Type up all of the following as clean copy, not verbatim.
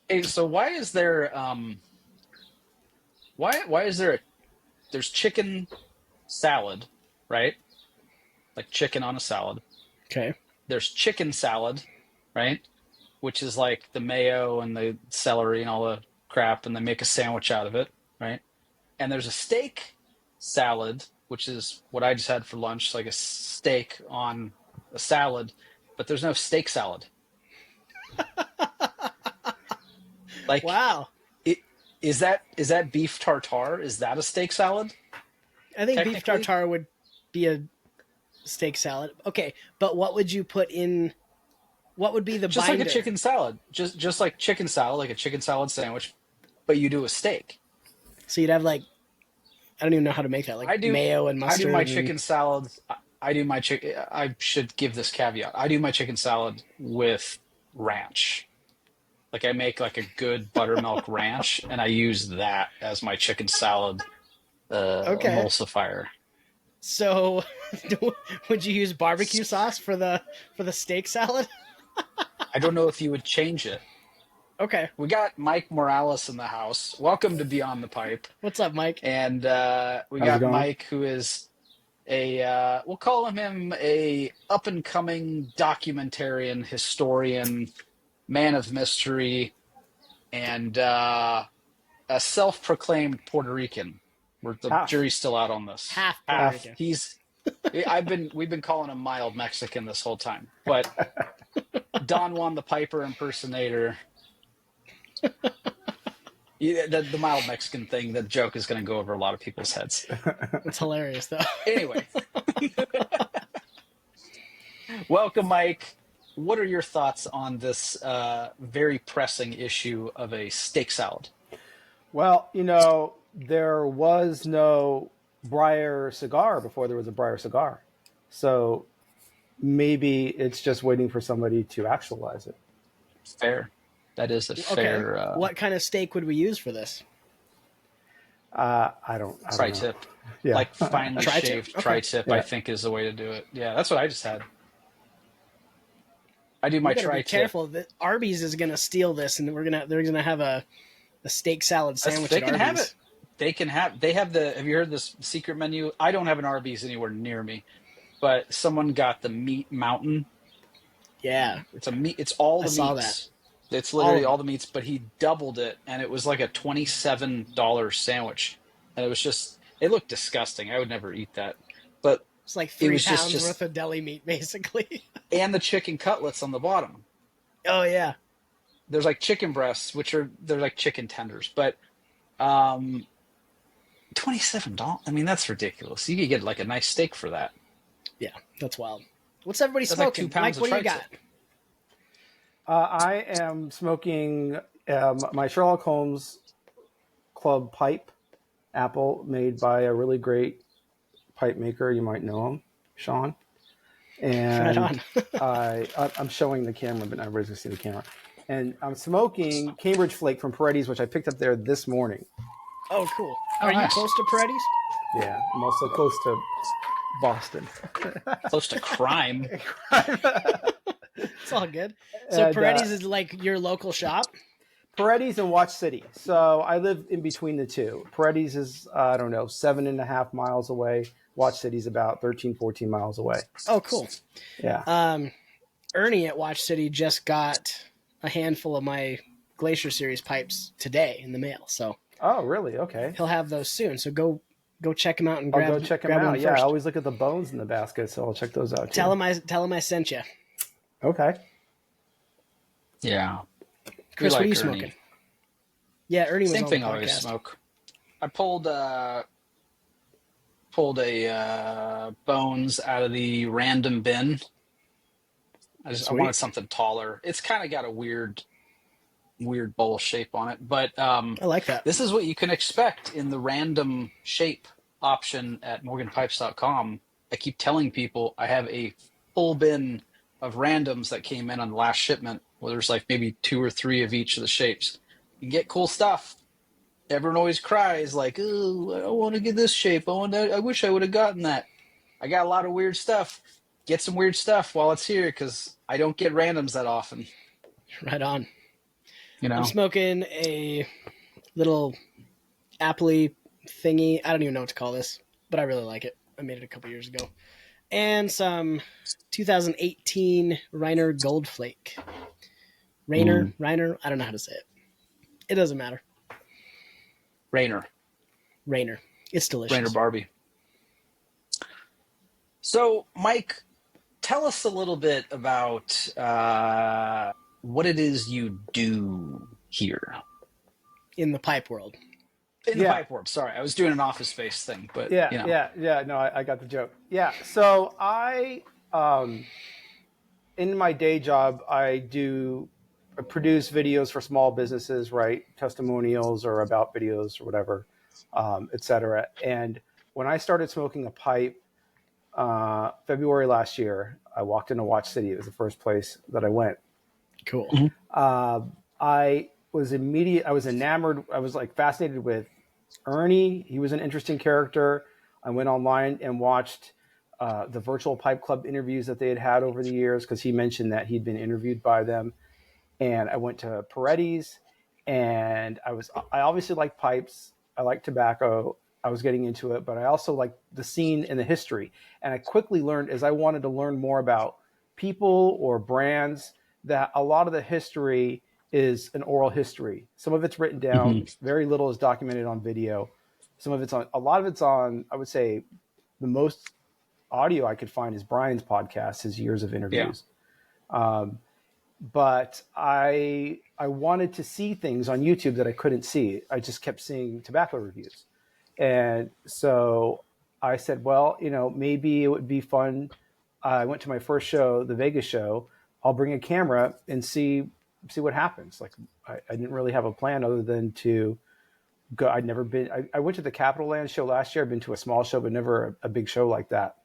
Hey, so why is there there's chicken salad, right? Like chicken on a salad. Okay. There's chicken salad, right? Which is like the mayo and the celery and all the crap, and they make a sandwich out of it, right? And there's a steak salad, which is what I just had for lunch, like a steak on a salad, but there's no steak salad. Like, Wow. it is that beef tartare? Is that a steak salad I think beef technically? tartare would be a steak salad. Okay, but what would you put in? What would be the Just like a binder? chicken salad, just like chicken salad, like a chicken salad sandwich, but you do a steak. So you'd have like I don't even know how to make that, like I do mayo and I do my mustard and chicken salad. I do my chicken. I should give this caveat. I do my chicken salad with ranch. Like I make like a good buttermilk ranch, and I use that as my chicken salad okay. emulsifier. So would you use barbecue sauce for the steak salad? I don't know if you would change it. Okay. We got Mike Morales in the house. Welcome to Beyond the Pipe. What's up, Mike? And we How's it got going? Mike, who is a we'll call him a up and coming documentarian, historian, man of mystery, and a self proclaimed Puerto Rican. The Half. jury's still out on this. Half Puerto Half. Rican. We've been calling him mild Mexican this whole time, but Don Juan the Piper impersonator. The mild Mexican thing, the joke is going to go over a lot of people's heads. It's hilarious though. Anyway, welcome, Mike. What are your thoughts on this very pressing issue of a steak salad? Well, there was no Briar cigar before there was a Briar cigar. So maybe it's just waiting for somebody to actualize it. Fair. That is a Okay. fair What kind of steak would we use for this? I don't know. tri-tip. Yeah. Like finely Tri-tip. shaved Okay. tri-tip, I Yeah. think is the way to do it. Yeah, that's what I just had. I do We my got to be tri-tip. careful. That Arby's is going to steal this, and they're gonna have a steak salad sandwich They at can have Arby's. it. They have have you heard this secret menu? I don't have an Arby's anywhere near me, but someone got the meat mountain. Yeah, It's all I the saw meats. It's all literally of all them. the meats, but he doubled it and it was like a $27 sandwich. And it was just it looked disgusting. I would never eat that. But It's like it three was pounds just worth of deli meat, basically. and the chicken cutlets on the bottom. Oh yeah, There's like chicken breasts, they're like chicken tenders, but um $27. I mean, that's ridiculous. You could get like a nice steak for that. yeah, that's wild. What's everybody That's like two smoking, pounds Mike? of What do you tri-tip. got? I am smoking my Sherlock Holmes Club pipe apple made by a really great pipe maker. You might know him, Sean. Right And on. I'm showing the camera, but not everybody's gonna see the camera. And I'm smoking Cambridge Flake from Paredes, which I picked up there this morning. Oh, cool. Oh, Are you nice. close to Paredes? Yeah, I'm also close to Boston. Close to crime. It's all good. So And, Paredes is like your local shop. Paredes and Watch City. So I live in between the two. Paredes is, I don't know, 7.5 miles away. Watch City's about 13, 14 miles away. Oh, cool. Yeah. Ernie at Watch City just got a handful of my Glacier Series pipes today in the mail, so Oh, really? Okay. he'll have those soon. So go check him out and I'll grab go check them grab out. one Yeah, I first. always look at the bones in the basket, so I'll check those out too. Tell him I sent you. Okay. Yeah. Chris, what are like you Ernie. smoking? Yeah, Ernie was Same on thing the I always podcast. smoke. I pulled a bones out of the random bin. I Sweet. wanted something taller. It's kind of got a weird bowl shape on it, but I like that. this is what you can expect in the random shape option at morganpipes.com. I keep telling people I have a full bin of randoms that came in on the last shipment, where there's like maybe 2 or 3 of each of the shapes. You can get cool stuff. Everyone always cries like, "Oh, I don't want to get this shape. I wish I would have gotten that." I got a lot of weird stuff. Get some weird stuff while it's here, because I don't get randoms that often. Right on. You I'm know, smoking a little appley thingy. I don't even know what to call this, but I really like it. I made it a couple years ago. And some 2018 Reiner Gold Flake. Reiner, I don't know how to say it. It doesn't matter. Rainer It's delicious. Barbie. So, Mike, tell us a little bit about what it is you do here In the pipe world. in the Yeah. pipe world. Sorry, I was doing an Office Space thing, but Yeah, you know, yeah. No, I got the joke. Yeah. So in my day job, I produce videos for small businesses, right? Testimonials or about videos or whatever, et cetera. And when I started smoking a pipe, February last year, I walked into Watch City. It was the first place that I went. Cool. I was enamored. I was like fascinated with Ernie. He was an interesting character. I went online and watched the virtual pipe club interviews that they had over the years, because he mentioned that he'd been interviewed by them. And I went to Peretti's, and I obviously like pipes. I like tobacco. I was getting into it, but I also like the scene and the history. And I quickly learned, as I wanted to learn more about people or brands, that a lot of the history is an oral history. Some of it's written down, very little is documented on video. A lot of it's on, I would say, the most audio I could find is Brian's podcast, his years of yeah. interviews. But I wanted to see things on YouTube that I couldn't see. I just kept seeing tobacco reviews. And so I said, well, maybe it would be fun. I went to my first show, the Vegas show. I'll bring a camera and see what happens. Like, I didn't really have a plan other than to go. I'd never been. I went to the Capitol Land show last year. I've been to a small show, but never a big show like that.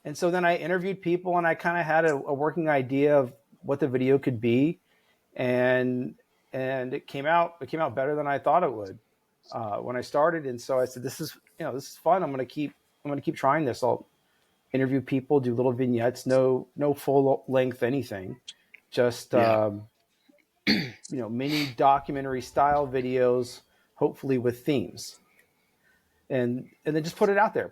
And so then I interviewed people, and I kind of had a working idea of what the video could be, and it came out better than I thought it would when I started. And so I said, this is fun. I'm going to keep trying this. I'll interview people, do little vignettes, no full length anything, just mini documentary style videos, hopefully with themes, and then just put it out there,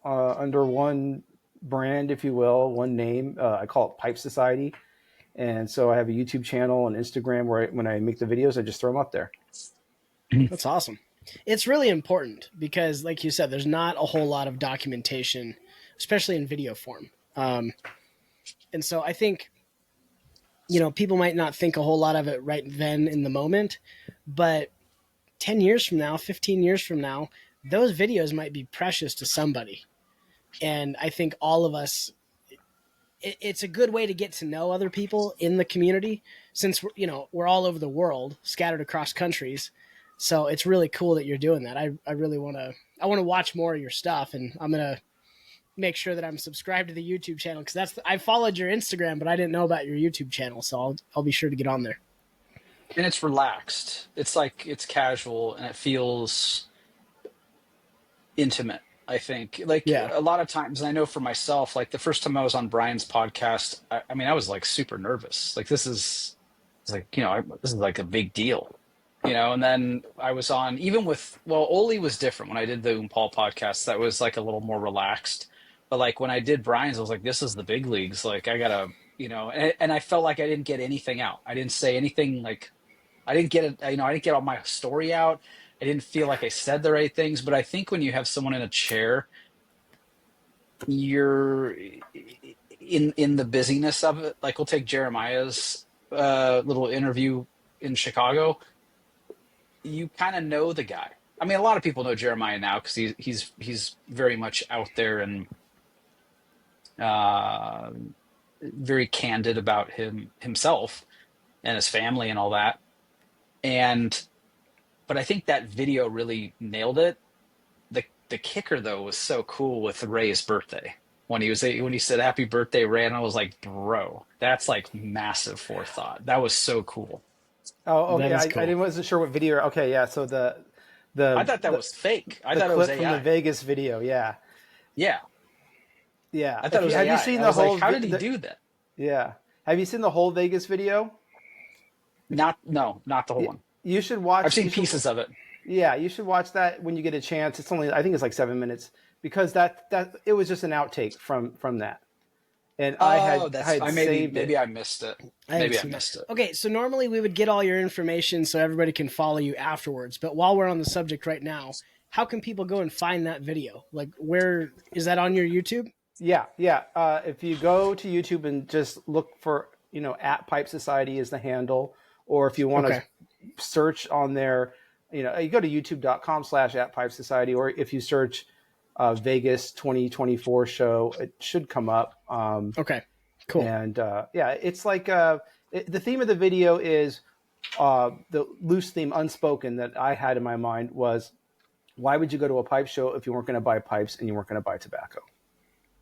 under one brand, if you will, one name. I call it Pipe Society. And so I have a YouTube channel and Instagram where when I make the videos, I just throw them up there. That's awesome. It's really important because, like you said, there's not a whole lot of documentation, especially in video form. And so I think, people might not think a whole lot of it right then in the moment, but 10 years from now, 15 years from now, those videos might be precious to somebody. And I think all of us, it's a good way to get to know other people in the community, since we're all over the world, scattered across countries. So it's really cool that you're doing that. I really want to watch more of your stuff, and I'm going to make sure that I'm subscribed to the YouTube channel, because I followed your Instagram, but I didn't know about your YouTube channel. So I'll be sure to get on there. And it's relaxed. It's like, it's casual, and it feels intimate. I think, like, Yeah. a lot of times, and I know for myself, like the first time I was on Brian's podcast, I mean, I was like super nervous. Like, this is like a big deal, and then I was on, even with, well, Oli was different. When I did the Paul podcast, that was like a little more relaxed. But like when I did Brian's, I was like, this is the big leagues. Like, I gotta, and I felt like I didn't get anything out. I didn't say anything. Like, I didn't get it. I didn't get all my story out. I didn't feel like I said the right things. But I think when you have someone in a chair, you're in the busyness of it. Like, we'll take Jeremiah's little interview in Chicago. You kind of know the guy. I mean, a lot of people know Jeremiah now because he's very much out there and very candid about himself and his family and all that. But I think that video really nailed it. The kicker though was so cool with Ray's birthday when he said happy birthday, Ray, and I was like, bro, that's like massive forethought. That was so cool. Oh, okay. That is cool. I wasn't sure what video. Okay, yeah. So I thought that was fake. I thought it was clip AI. from the Vegas video. Yeah, Yeah, yeah. I thought it was Have AI. you seen I the was whole? like, how did he do that? Yeah. Have you seen the whole Vegas video? Not the whole one. You should watch. I've seen pieces of it. Yeah, you should watch that when you get a chance. It's only, I think it's like 7 minutes, because that it was just an outtake from that, and I had saved maybe it. I missed it. I missed it. Okay, so normally we would get all your information so everybody can follow you afterwards. But while we're on the subject right now, how can people go and find that video? Like, where is that on your YouTube? Yeah. If you go to YouTube and just look for, at Pipe Society is the handle, or if you want to search on there, you go to youtube.com/@Pipe Society, or if you search Vegas 2024 show, it should come up. Okay, cool. And it's like the theme of the video is the loose theme, unspoken, that I had in my mind was, why would you go to a pipe show if you weren't going to buy pipes and you weren't going to buy tobacco?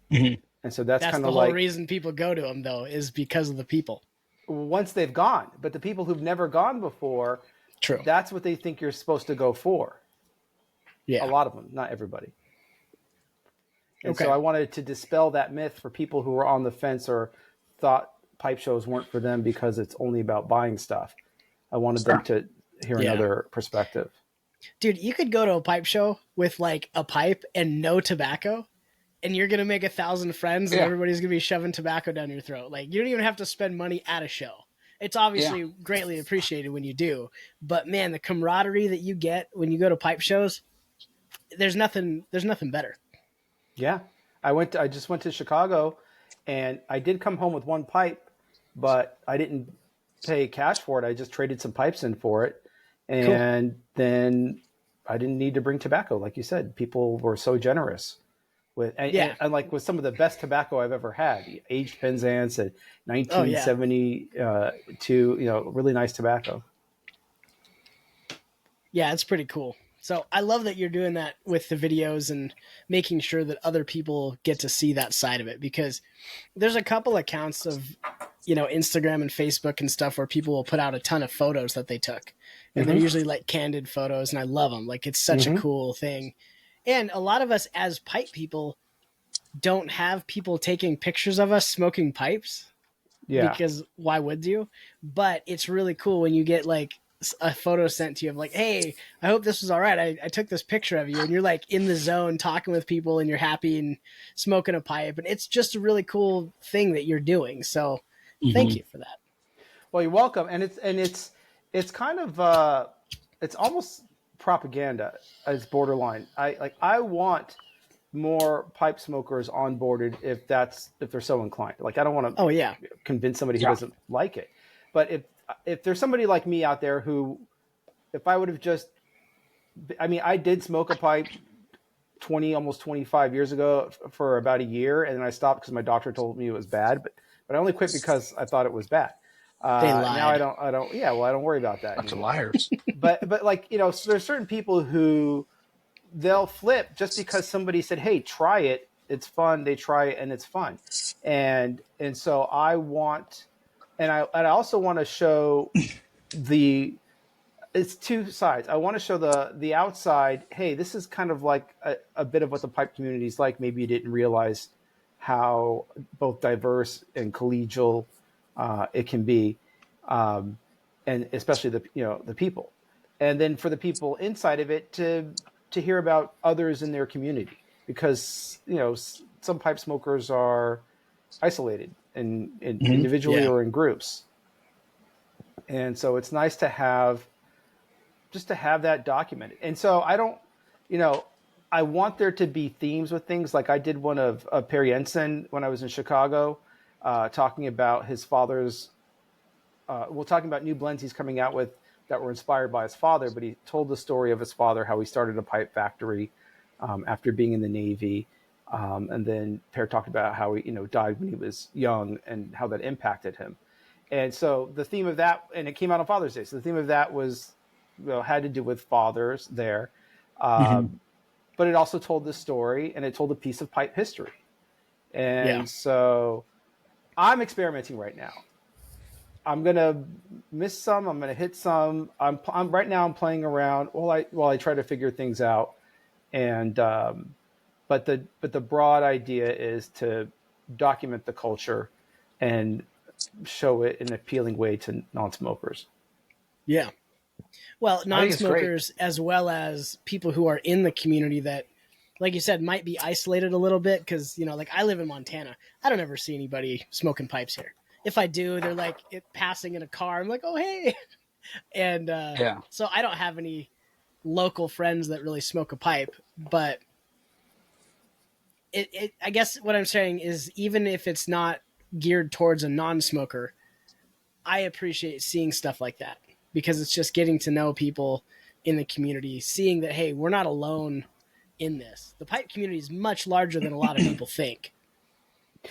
Mm-hmm. And so that's kind of the like whole reason people go to them, though, is because of the people. Once they've gone, but the people who've never gone before, true, that's what they think you're supposed to go for. Yeah, a lot of them, not everybody. And so I wanted to dispel that myth for people who were on the fence or thought pipe shows weren't for them because it's only about buying stuff. I wanted them to hear another perspective. Dude, you could go to a pipe show with like a pipe and no tobacco, and you're going to make 1,000 friends, and everybody's going to be shoving tobacco down your throat. Like, you don't even have to spend money at a show. It's obviously greatly appreciated when you do, but man, the camaraderie that you get when you go to pipe shows, there's nothing better. Yeah. I just went to Chicago, and I did come home with one pipe, but I didn't pay cash for it. I just traded some pipes in for it. And then I didn't need to bring tobacco. Like you said, people were so generous with, and like with some of the best tobacco I've ever had, aged Penzance at 1972, really nice tobacco. Yeah, it's pretty cool. So I love that you're doing that with the videos and making sure that other people get to see that side of it, because there's a couple accounts of, Instagram and Facebook and stuff where people will put out a ton of photos that they took, and they're usually like candid photos, and I love them. Like, it's such a cool thing. And a lot of us as pipe people don't have people taking pictures of us smoking pipes. Yeah. Because why would you? But it's really cool when you get like a photo sent to you of like, hey, I hope this was all right. I took this picture of you, and you're like in the zone talking with people, and you're happy and smoking a pipe. And it's just a really cool thing that you're doing. So thank you for that. Well, you're welcome. And it's kind of, it's almost propaganda. It's borderline. I want more pipe smokers onboarded if they're so inclined. Like, I don't want to convince somebody who doesn't like it. But if there's somebody like me out there who, if I would have I did smoke a pipe almost 25 years ago for about a year, and then I stopped because my doctor told me it was bad, but I only quit because I thought it was bad. They lied. Now I don't. Yeah, well, I don't worry about that. Bunch of liars. But like, so there's certain people who they'll flip just because somebody said, "Hey, try it. It's fun." They try it and it's fun, and so I want. And I also want to show it's two sides. I want to show the outside. Hey, this is kind of like a bit of what the pipe community is like. Maybe you didn't realize how both diverse and collegial it can be, and especially the people. And then for the people inside of it to hear about others in their community, because some pipe smokers are isolated and individually or in groups. And so it's nice to have that documented. And so I don't, I want there to be themes with things. Like I did one of Perry Ensign when I was in Chicago, talking about his father's, talking about new blends he's coming out with that were inspired by his father, but he told the story of his father, how he started a pipe factory after being in the Navy. And then Per talked about how he, died when he was young and how that impacted him. And so the theme of that, and it came out on Father's Day. So the theme of that was, had to do with fathers there. But it also told the story, and it told a piece of pipe history. And so I'm experimenting right now. I'm going to miss some, I'm going to hit some. I'm right now I'm playing around while I try to figure things out. And, But the broad idea is to document the culture and show it in an appealing way to non-smokers. Yeah. Well, I think it's great. non-smokers as well as people who are in the community that, like you said, might be isolated a little bit because, you know, like I live in Montana. I don't ever see anybody smoking pipes here. If I do, they're like passing in a car. I'm like, oh, hey. And Yeah. so I don't have any local friends that really smoke a pipe. But I guess what I'm saying is even if it's not geared towards a non-smoker, I appreciate seeing stuff like that because it's just getting to know people in the community, seeing that, hey, we're not alone in this. The pipe community is much larger than a lot of people think,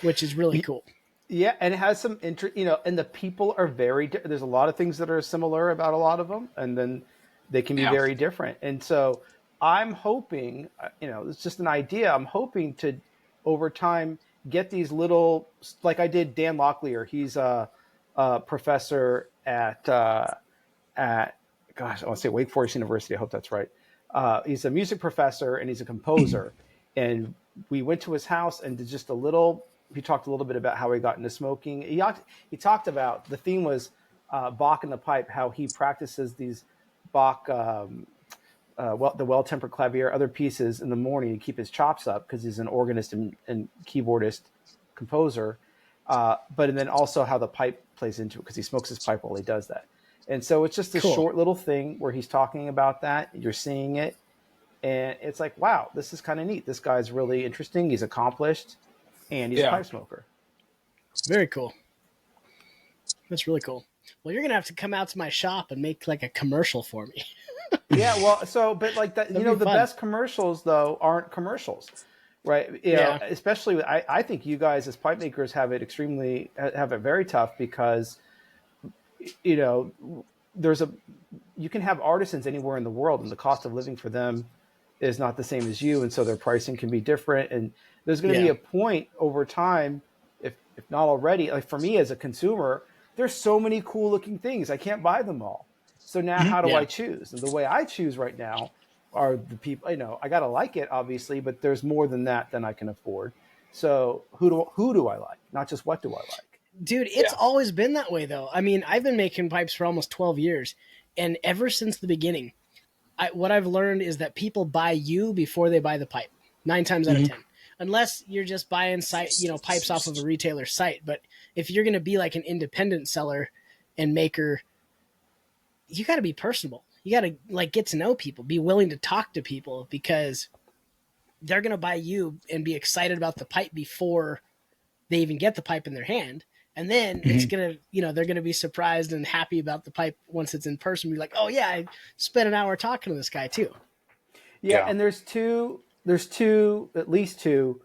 which is really cool. Yeah, and it has some interest, you know, and the people are there's a lot of things that are similar about a lot of them, and then they can be Yeah. very different. And so I'm hoping, you know, it's just an idea. I'm hoping to, over time, get these little, like I did Dan Locklear. He's a professor at gosh, I want to say Wake Forest University. I hope that's right. He's a music professor and he's a composer. And we went to his house and did just a little. He talked a little bit about how he got into smoking. He talked about the theme was Bach and the pipe, how he practices these Bach, the well-tempered clavier, other pieces in the morning to keep his chops up because he's an organist and keyboardist composer. But then also how the pipe plays into it because he smokes his pipe while he does that. And so it's just a Cool. short little thing where he's talking about that. You're seeing it. And it's like, wow, this is kind of neat. This guy's really interesting. He's accomplished and he's a Yeah. pipe smoker. Very cool. That's really cool. Well, you're going to have to come out to my shop and make like a commercial for me. Yeah, well, so, but like that, you know, the fun. best commercials though aren't commercials, right? You know, especially, I think you guys as pipe makers have it very tough because, you know, you can have artisans anywhere in the world and the cost of living for them is not the same as you. And so their pricing can be different. And there's going to be a point over time, if not already, like for me as a consumer, there's so many cool looking things. I can't buy them all. So now how do I choose? And the way I choose right now are the people, you know, I got to like it obviously, but there's more than that than I can afford. So who do I like? Not just what do I like? Dude, it's always been that way though. I mean, I've been making pipes for almost 12 years and ever since the beginning, what I've learned is that people buy you before they buy the pipe. 9 times out of 10. Unless you're just buying pipes off of a retailer site, but if you're going to be like an independent seller and maker, you got to be personable. You got to like get to know people, be willing to talk to people because they're going to buy you and be excited about the pipe before they even get the pipe in their hand. And then it's going to, you know, they're going to be surprised and happy about the pipe once it's in person. Be like, oh yeah, I spent an hour talking to this guy too. Yeah. And there's at least two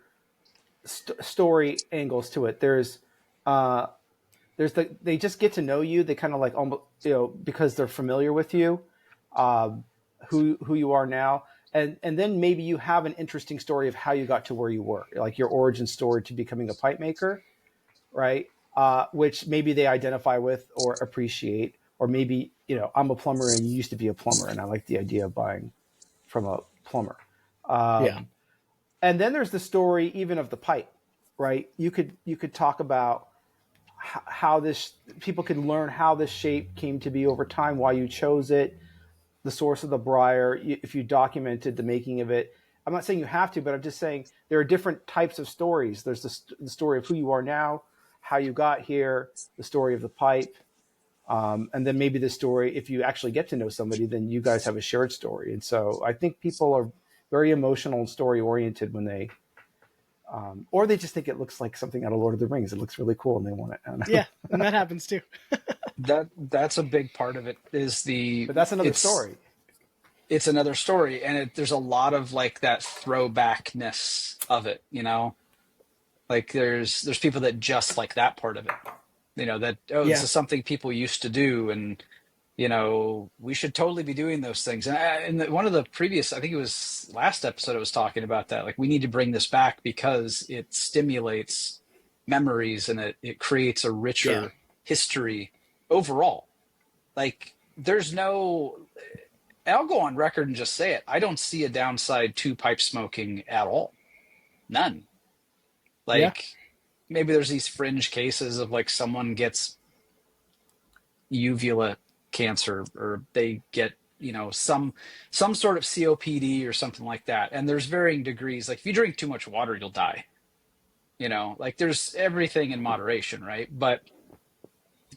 story angles to it. There's they just get to know you. They kind of like almost, you know, because they're familiar with you, who you are now. And then maybe you have an interesting story of how you got to where you were, like your origin story to becoming a pipe maker, right? Which maybe they identify with or appreciate, or maybe, you know, I'm a plumber and you used to be a plumber and I like the idea of buying from a plumber. And then there's the story even of the pipe, right? You could talk about how people can learn how this shape came to be over time, why you chose it, the source of the briar, if you documented the making of it. I'm not saying you have to, but I'm just saying there are different types of stories. There's the story of who you are now, how you got here, the story of the pipe, and then maybe the story, if you actually get to know somebody, then you guys have a shared story. And so I think people are very emotional and story oriented when they, or they just think it looks like something out of Lord of the Rings. It looks really cool and they want it. Yeah, and that happens too. That's a big part of it but that's another story. It's another story, and there's a lot of like that throwbackness of it, you know. Like there's people that just like that part of it, you know. That this is something people used to do, and you know we should totally be doing those things. And one of the previous, I think it was last episode, I was talking about that. Like we need to bring this back because it stimulates memories and it creates a richer history overall. Like there's no. I'll go on record and just say it. I don't see a downside to pipe smoking at all. None. Like maybe there's these fringe cases of like someone gets uvula cancer, or they get, some sort of COPD or something like that. And there's varying degrees. Like if you drink too much water, you'll die. Like there's everything in moderation, right? But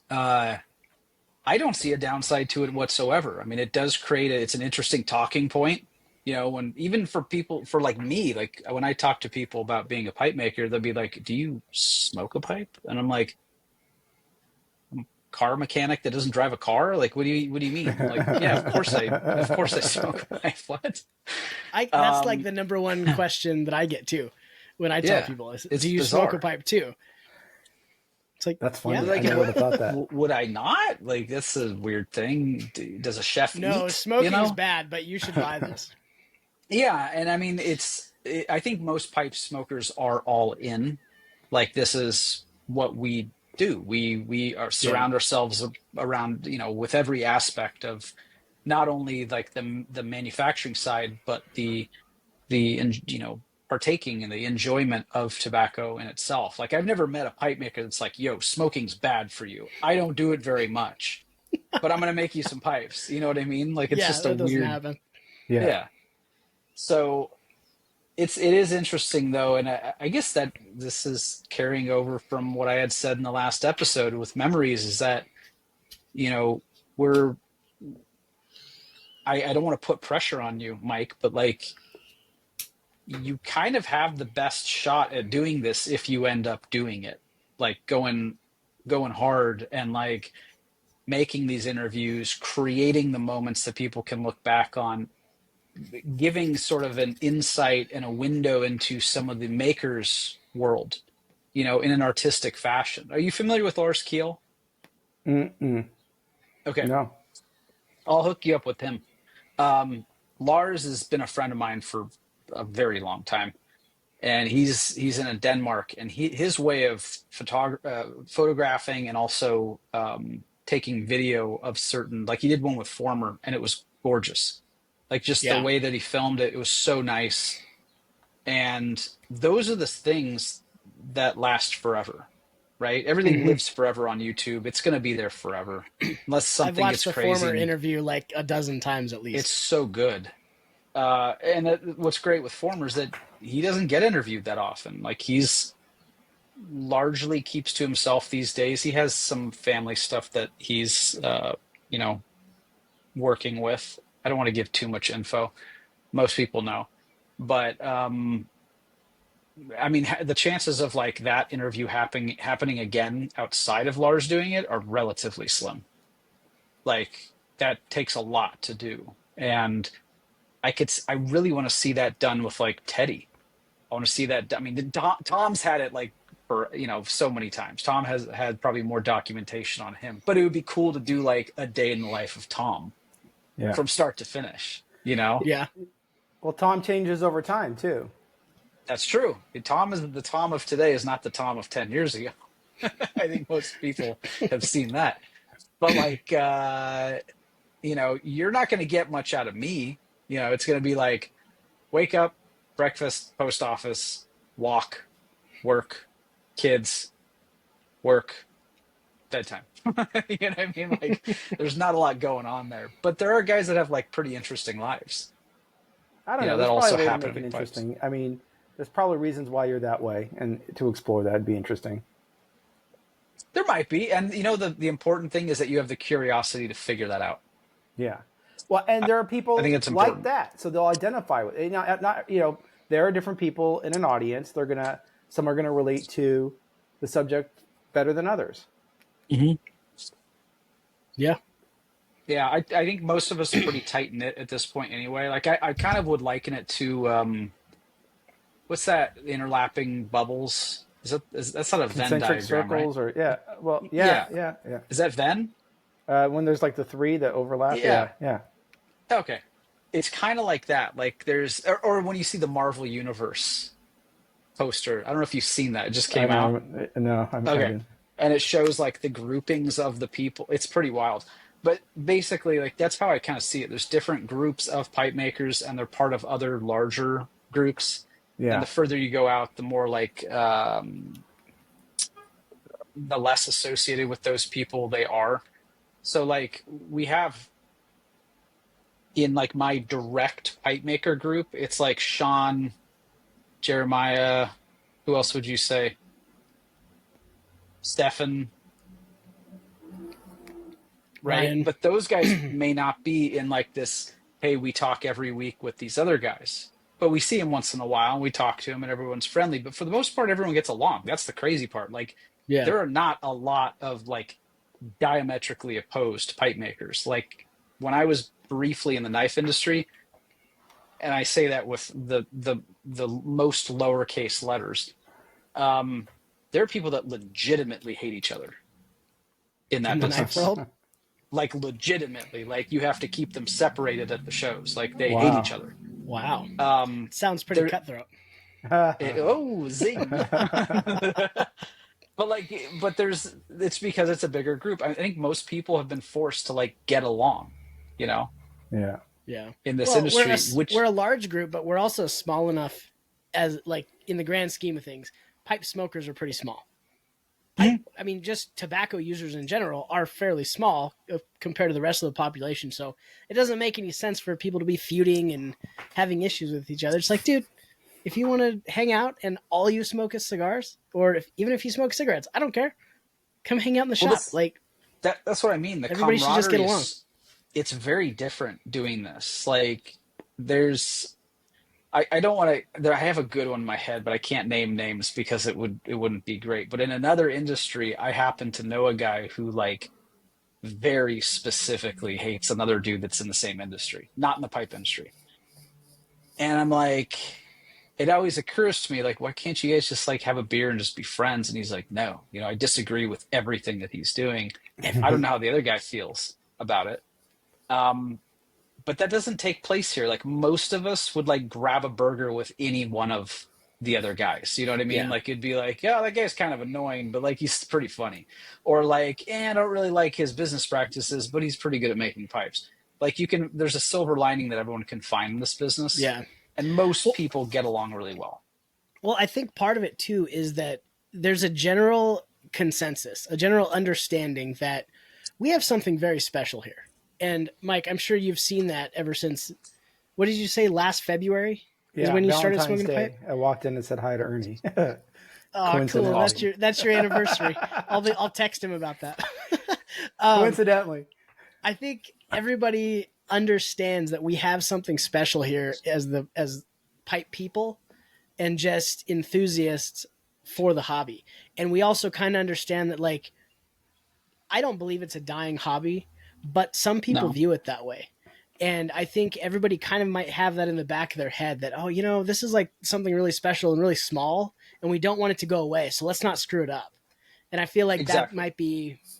I don't see a downside to it whatsoever. I mean, it does create it's an interesting talking point, when even for people, for like me, like when I talk to people about being a pipe maker, they'll be like, "Do you smoke a pipe?" And I'm like, "I'm a car mechanic that doesn't drive a car. Like, what do you mean?" Like, yeah, of course I smoke a pipe. What? That's like the number one question that I get too when I tell Yeah, people is, it's do you bizarre. smoke a pipe too? It's like, That's funny. yeah. I never would have thought that. Would I not? Like, that's a weird thing. Does a chef No, eat? smoking is bad, but you should buy this. Yeah, and I mean, I think most pipe smokers are all in. Like, this is what we do. We surround ourselves around, with every aspect of not only like the manufacturing side, but the partaking and the enjoyment of tobacco in itself. Like, I've never met a pipe maker that's like, "Yo, smoking's bad for you." I don't do it very much, but I'm gonna make you some pipes. You know what I mean? Like, it's Yeah, just a that doesn't weird. happen. Yeah. So it is interesting though, and I guess that this is carrying over from what I had said in the last episode with memories, is that we're I don't want to put pressure on you, Mike, but like, you kind of have the best shot at doing this if you end up doing it, like going hard and like making these interviews, creating the moments that people can look back on, giving sort of an insight and a window into some of the makers' world, in an artistic fashion. Are you familiar with Lars Keel? Mm-mm. Okay, No. I'll hook you up with him. Lars has been a friend of mine for a very long time, and he's in Denmark, and his way of photographing and also taking video of certain, like he did one with Former, and it was gorgeous. Like just the way that he filmed it, it was so nice. And those are the things that last forever, right? Everything lives forever on YouTube. It's going to be there forever, unless something I've watched gets the crazy. Former interview like a dozen times at least. It's so good. And what's great with Former is that he doesn't get interviewed that often. Like, he's largely keeps to himself these days. He has some family stuff that he's, working with. I don't want to give too much info. Most people know, but I mean, the chances of like that interview happening again outside of Lars doing it are relatively slim. Like, that takes a lot to do, and I really want to see that done with like Teddy. I want to see that. I mean, Tom's had it like for so many times. Tom has had probably more documentation on him, but it would be cool to do like a day in the life of Tom, from start to finish. Yeah. Well, Tom changes over time too. That's true. The Tom of today is not the Tom of 10 years ago. I think most people have seen that. But like, you're not going to get much out of me. It's going to be like, wake up, breakfast, post office, walk, work, kids, work, bedtime. You know what I mean? Like, there's not a lot going on there. But there are guys that have like pretty interesting lives. I don't know. That There's also probably a way to happen make it in pipes. interesting. I mean, there's probably reasons why you're that way, and to explore that'd be interesting. There might be, and the important thing is that you have the curiosity to figure that out. Yeah. Well, and there are people I think it's like important. that, so they'll identify with it. There are different people in an audience. Some are gonna relate to the subject better than others. Mm-hmm. Yeah. Yeah, I think most of us are pretty tight knit at this point anyway. Like, I kind of would liken it to what's that, interlapping bubbles? That's not a Venn Concentric diagram, circles, right? yeah. Is that Venn? When there's like the three that overlap. Yeah. Yeah. Okay. It's kind of like that. Like, there's, or when you see the Marvel Universe poster, I don't know if you've seen that. It just came out. No, I Okay. haven't. And it shows like the groupings of the people. It's pretty wild. But basically, like, that's how I kind of see it. There's different groups of pipe makers, and they're part of other larger groups. Yeah. And the further you go out, the more like the less associated with those people they are. So like we have in like my direct pipe maker group, it's like Sean, Jeremiah, who else would you say? Stefan, right? Ryan. But those guys may not be in like this, hey, we talk every week with these other guys. But we see them once in a while and we talk to them and everyone's friendly. But for the most part, everyone gets along. That's the crazy part. Like Yeah. there are not a lot of like diametrically opposed pipe makers. Like when I was briefly in the knife industry, and I say that with the most lowercase letters, there are people that legitimately hate each other in that In the knife business. world. Like legitimately, like you have to keep them separated at the shows. Like they hate Wow. each other. Wow. Um, Sounds pretty there, cutthroat. oh, zing. But like, but it's because it's a bigger group. I think most people have been forced to like get along, you know, Yeah. Yeah. in this Well, industry, we're which a large group, but we're also small enough as like in the grand scheme of things, pipe smokers are pretty small. I mean, just tobacco users in general are fairly small compared to the rest of the population. So it doesn't make any sense for people to be feuding and having issues with each other. It's like, dude, if you want to hang out and all you smoke is cigars, or even if you smoke cigarettes, I don't care. Come hang out in the well, shop. Like that's what I mean. The everybody should just get camaraderie along. it's very different doing this. Like there's I don't want to. I have a good one in my head, but I can't name names because it wouldn't be great. But in another industry, I happen to know a guy who like very specifically hates another dude that's in the same industry, not in the pipe industry. And I'm like, it always occurs to me like, why can't you guys just like have a beer and just be friends? And he's like, no, I disagree with everything that he's doing. I don't know how the other guy feels about it. Um, but that doesn't take place here. Like most of us would like grab a burger with any one of the other guys. You know what I mean? Yeah. Like it'd be like, yeah, that guy's kind of annoying, but like he's pretty funny. Or like, I don't really like his business practices, but he's pretty good at making pipes. Like there's a silver lining that everyone can find in this business. Yeah. And most people get along really well. Well, I think part of it too is that there's a general consensus, a general understanding that we have something very special here. And Mike, I'm sure you've seen that ever since. What did you say? Last February is when you started Valentine's smoking a pipe. Day, I walked in and said hi to Ernie. Oh, cool! Coincidentally. That's your anniversary. I'll text him about that. Coincidentally. I think everybody understands that we have something special here as pipe people and just enthusiasts for the hobby. And we also kind of understand that, like, I don't believe it's a dying hobby, but some people No. view it that way. And I think everybody kind of might have that in the back of their head that, oh, this is like something really special and really small, and we don't want it to go away. So let's not screw it up. And I feel like Exactly.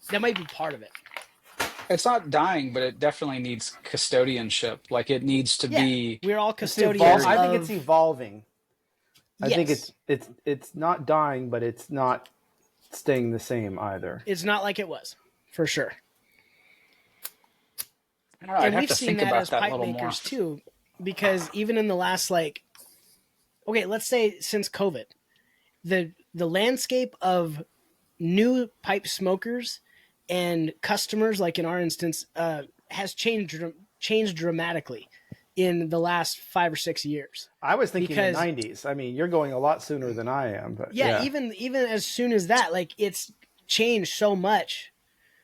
that might be part of it. It's not dying, but it definitely needs custodianship. Like it needs to be. We're all It's custodians. I think it's evolving. I think Yes. it's not dying, but it's not staying the same either. It's not like it was, for sure. I don't know, I'd And have we've to seen think that about as that a pipe little more. makers too, because even in the last let's say since COVID, the landscape of new pipe smokers and customers, like in our instance, has changed dramatically in the last 5 or 6 years. I was thinking Because- the 90s. I mean, you're going a lot sooner than I am, but Yeah, even as soon as that, like it's changed so much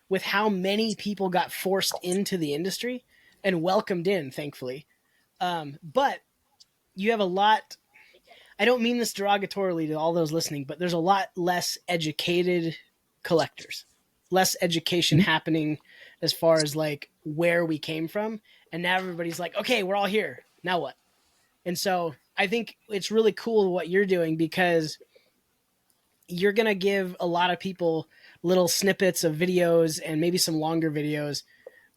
with how many people got forced into the industry and welcomed in, thankfully. But you have a lot. I don't mean this derogatorily to all those listening, but there's a lot less educated collectors, less education happening as far as like where we came from. And now everybody's like, okay, we're all here. Now what? And so I think it's really cool what you're doing because you're going to give a lot of people little snippets of videos and maybe some longer videos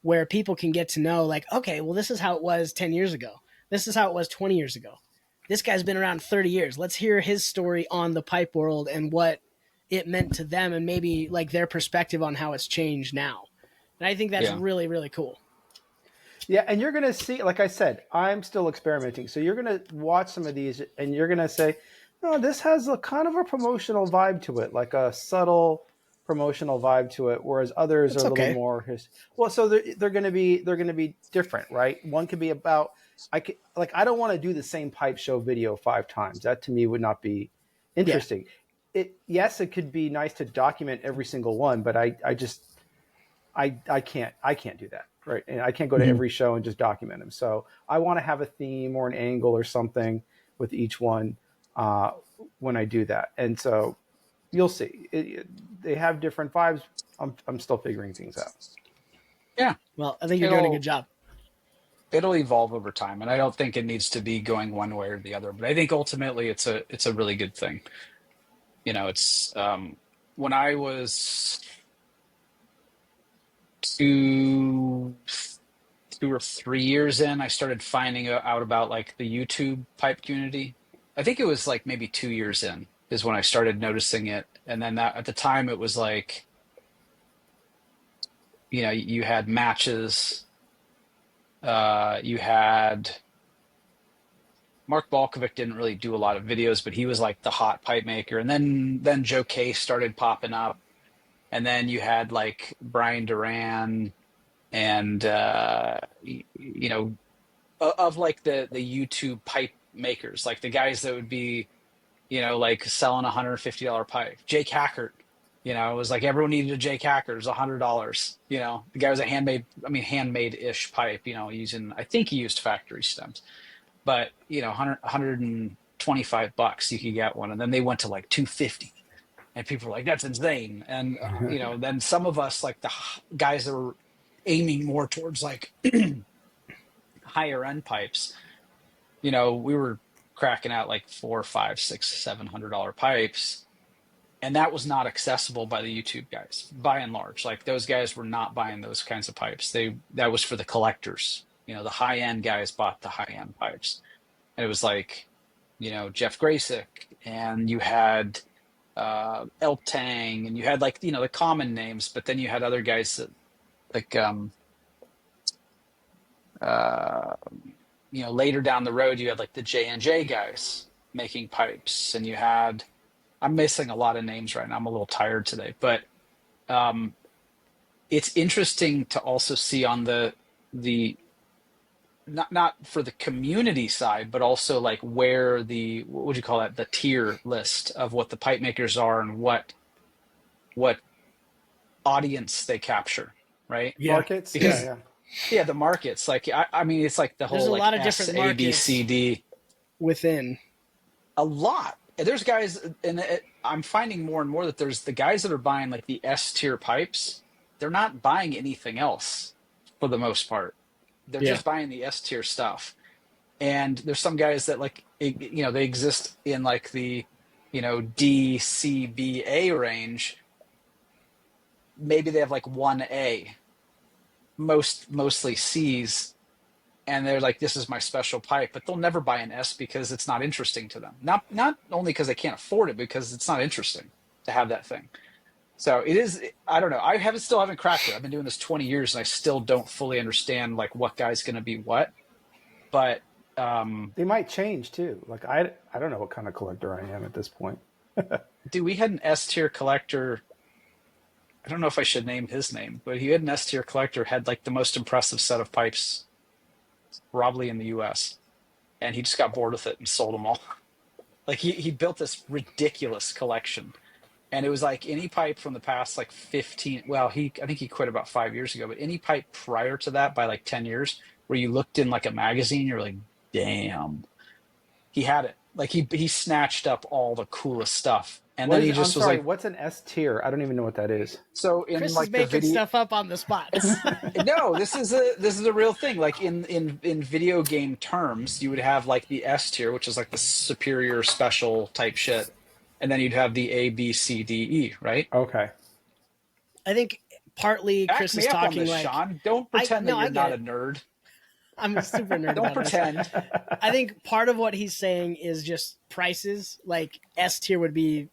where people can get to know like, okay, well, this is how it was 10 years ago. This is how it was 20 years ago. This guy's been around 30 years. Let's hear his story on the pipe world and what it meant to them and maybe like their perspective on how it's changed now. And I think that's really, really cool. Yeah, and you're going to see, like I said, I'm still experimenting. So you're going to watch some of these and you're going to say, oh, this has a kind of a promotional vibe to it, like a subtle promotional vibe to it, whereas others It's are a little okay. more well. So they're going to be different, right? One could be about I don't want to do the same pipe show video 5 times. That to me would not be Yeah. interesting. Yes, it could be nice to document every single one, but I can't do that, right? And I can't go to Mhm. every show and just document them. So I want to have a theme or an angle or something with each one when I do that. And so you'll see. They have different vibes. I'm still figuring things out. Yeah, Well, I think you're doing a good it'll job. it'll evolve over time, and I don't think it needs to be going one way or the other. But I think ultimately it's a really good thing. It's when I was two 2 or 3 years in, I started finding out about like the YouTube pipe community. I think it was like maybe 2 years in is when I started noticing it. And then that at the time it was like, you had matches, you had Mark Balkovic didn't really do a lot of videos, but he was like the hot pipe maker. And then Joe Case started popping up. And then you had like Brian Duran and of like the YouTube pipe makers, like the guys that would be, like selling $150 pipe. Jake Hackert, it was like everyone needed a Jake Hackert. It was $100. The guy was a handmade-ish pipe, using, I think he used factory stems, but 125 bucks you could get one. And then they went to like 250. And people were like, that's insane. And, then some of us, like the guys that were aiming more towards like higher end pipes, we were cracking out like $400, $500, $600, $700 pipes, and that was not accessible by the YouTube guys, by and large. Like those guys were not buying those kinds of pipes. That was for the collectors. The high end guys bought the high end pipes, and it was like, Jeff Graysick, and you had Elk Tang, and you had like the common names, but then you had other guys that like uh, later down the road, you had like the J&J guys making pipes, and you had, I'm missing a lot of names right now. I'm a little tired today, but um, it's interesting to also see on the not for the community side, but also like where what would you call that? The tier list of what the pipe makers are and what audience they capture, right? Yeah. Markets, Because yeah. yeah, the markets, like I mean, it's like the There's whole a like lot of S, different A, B, markets C, D. within. A lot. There's guys, and I'm finding more and more that there's the guys that are buying like the S tier pipes. They're not buying anything else for the most part. They're Yeah. just buying the S tier stuff. And there's some guys that like, they exist in like the, D, C, B, A range. Maybe they have like one A, mostly C's, and they're like, this is my special pipe, but they'll never buy an S because it's not interesting to them. Not only because they can't afford it, because it's not interesting to have that thing. So it is, I don't know. Still haven't cracked it. I've been doing this 20 years and I still don't fully understand like what guy's going to be what, but They might change too. Like I don't know what kind of collector I am at this point. dude, we had an S tier collector. I don't know if I should name his name, but he had an S tier collector, had like the most impressive set of pipes probably in the US. And he just got bored with it and sold them all. Like he built this ridiculous collection, and it was like any pipe from the past like 15. Well, I think he quit about 5 years ago, but any pipe prior to that by like 10 years, where you looked in like a magazine, you're like, damn, he had it. Like he snatched up all the coolest stuff, and then he I'm just was sorry, like, what's an S tier? I don't even know what that is. so in Chris is like the making video. stuff up on the spot. No, this is a real thing. Like in video game terms, you would have like the S tier, which is like the superior special type shit, and then you'd have the A, B, C, D, E, right? Okay. I think partly Back Chris me is up on talking this, like Sean. Don't pretend that I you're get not a it. nerd. I'm a super nerd Don't about this. pretend. I think part of what he's saying is just prices. Like S tier would be,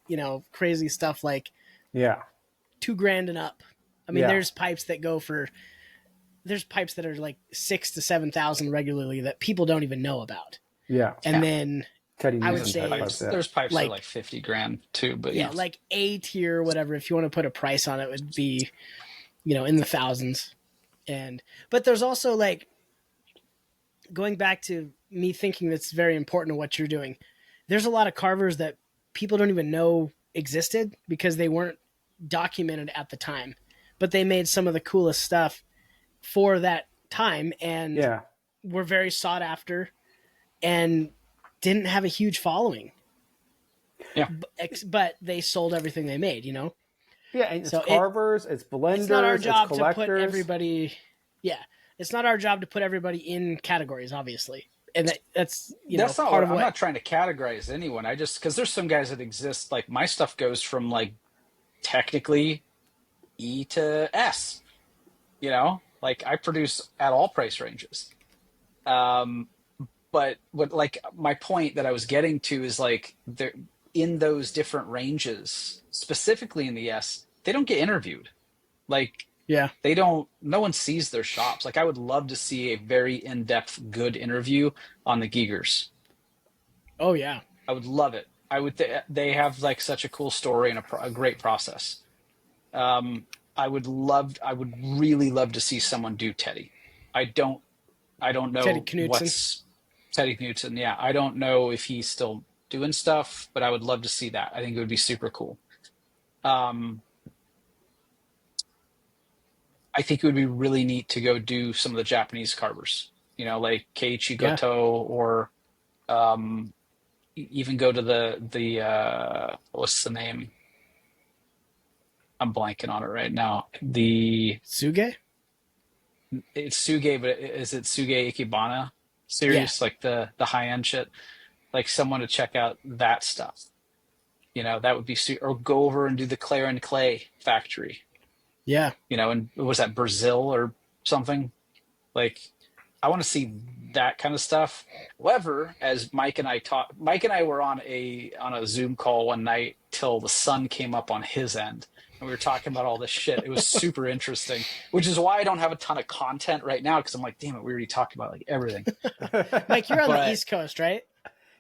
crazy stuff like Yeah. $2,000 and up. I mean, Yeah. there's pipes that are like 6,000 to 7,000 regularly that people don't even know about. Yeah. And Yeah. then Teddy I would Newsom say type pipes. Yeah. There's pipes that like- are like 50 grand too, but yeah, like A tier, whatever. If you want to put a price on it, would be, in the thousands. But there's also like, going back to me thinking that's very important to what you're doing. There's a lot of carvers that people don't even know existed because they weren't documented at the time, but they made some of the coolest stuff for that time and Yeah. were very sought after and didn't have a huge following. Yeah. But they sold everything they made, Yeah, and it's So carvers, it's blenders, it's not our job it's to collectors. put everybody. Yeah, it's not our job to put everybody in categories, obviously, and that's that's not part what, of I'm what. not trying to categorize anyone. I just, because there's some guys that exist, like my stuff goes from like technically E to S, like I produce at all price ranges. But what, like, my point that I was getting to is like they're in those different ranges, specifically in the S, they don't get interviewed. Like, Yeah, no one sees their shops. Like, I would love to see a very in-depth, good interview on the Giegers. oh yeah, I would love it. They have like such a cool story and a great process. I would really love to see someone do Teddy. I don't know Teddy Knudsen. what's Teddy Knudsen. Yeah, I don't know if he's still doing stuff, but I would love to see that. I think it would be super cool. I think it would be really neat to go do some of the Japanese carvers, like Keiichi Goto, or even go to the what's the name? I'm blanking on it right now. Suge. It's Suge, but is it Suge Ikebana series? Yeah. Like the high end shit? Like someone to check out that stuff. That would be or go over and do the Clare and Clay factory. Yeah, And was that Brazil or something? Like, I want to see that kind of stuff. However, as Mike and I were on a Zoom call one night till the sun came up on his end, and we were talking about all this shit. It was super interesting, which is why I don't have a ton of content right now, because I'm like, damn it, we already talked about like everything. Mike, you're on But- the East Coast, right?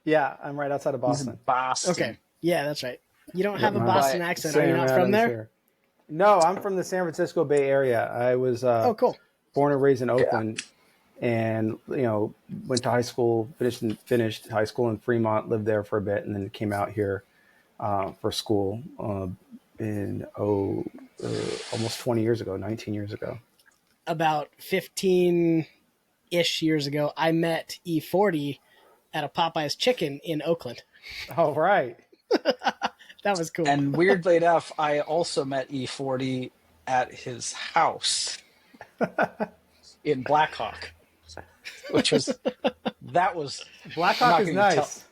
Yeah, I'm right outside of He's in Boston. Boston. Okay, yeah, that's right. You don't have a my- Boston accent. Are you not Sam from Adams there? here. No, I'm from the San Francisco Bay Area. I was Oh, cool. born and raised in Oakland, and went to high school, finished high school in Fremont, lived there for a bit, and then came out here for school in almost 20 years ago, 19 years ago. About 15-ish years ago, I met E40 at a Popeye's Chicken in Oakland. Oh, right. That was cool. And weirdly enough, I also met E40 at his house in Blackhawk, which was Blackhawk is nice.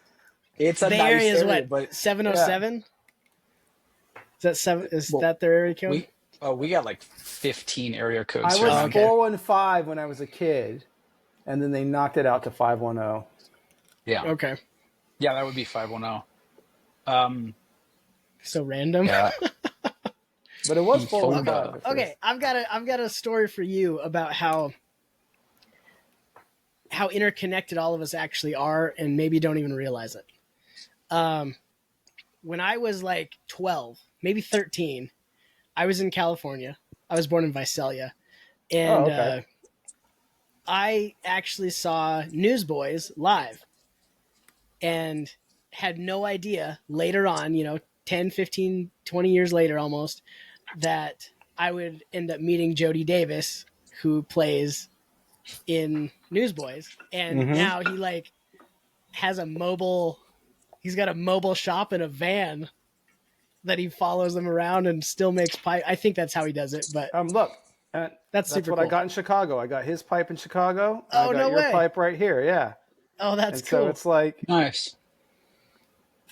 It's a Bay nice Area is area, what, but 707? Is that seven? Is that their area code? we got like 15 area codes. I here. was Okay. 415 when I was a kid, and then they knocked it out to 510. Yeah, Okay. yeah, that would be 510. So random. Yeah, But it was Fonda. 415. at Okay, I've got a story for you about how interconnected all of us actually are, and maybe don't even realize it. When I was like 12, maybe 13, I was in California. I was born in Visalia, and okay. I actually saw Newsboys live, and had no idea later on, 10, 15, 20 years later almost, that I would end up meeting Jody Davis, who plays in Newsboys. And now he like has he's got a mobile shop in a van that he follows them around and still makes pipe. I think that's how he does it, but Look, that's super what cool. I got in Chicago. I got his pipe in Chicago. Oh, I got no your way. pipe right here. Yeah. Oh, that's And cool. so it's like, nice.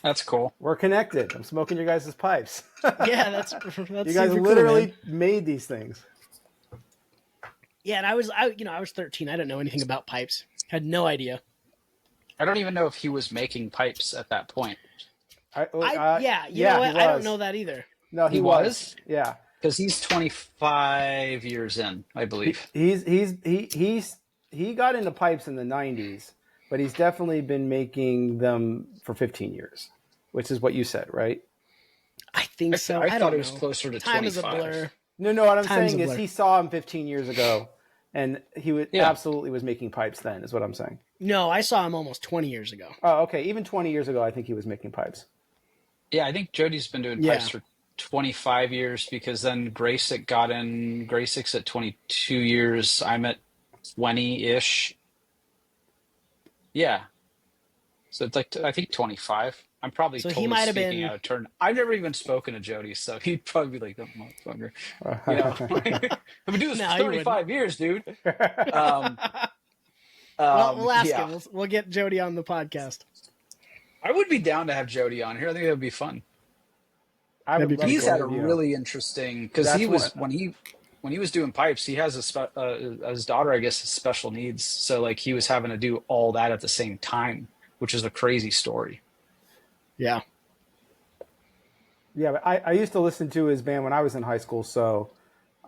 That's cool. we're connected. I'm smoking your guys' pipes. Yeah, that's You guys super cool, literally man. made these things. Yeah, and I was 13. I didn't know anything about pipes. Had no idea. I don't even know if he was making pipes at that point. You know what? I don't know that either. No, he He was. was? Yeah. Because he's 25 years in, I believe. He got into pipes in the 90s, but he's definitely been making them for 15 years, which is what you said, right? I think so. I I thought don't it was know. closer to Time is a 25. blur. No, what I'm Time's saying a is blur. he saw him 15 years ago, and he Yeah. absolutely was making pipes then, is what I'm saying. No, I saw him almost 20 years ago. Oh, okay. Even 20 years ago, I think he was making pipes. Yeah, I think Jody's been doing Yeah. pipes for 25 years because then Graysick got in. Graysick's at 22 years. I'm at 20-ish. Yeah. So it's like, I think 25. I'm probably So he totally might have speaking been. out of turn. I've never even spoken to Jody, so he'd probably be like, "That motherfucker," you know. I've been doing this No, for he wouldn't. 35 years, dude. Um, Well, we'll ask yeah, him. We'll get Jody on the podcast. I would be down to have Jody on here. I think that would be fun. I That'd would be love pretty He's to cool. had a interview him. really interesting because That's he was what. when he was doing pipes. He has his daughter, I guess, has special needs, so like he was having to do all that at the same time, which is a crazy story. Yeah. Yeah, but I used to listen to his band when I was in high school, so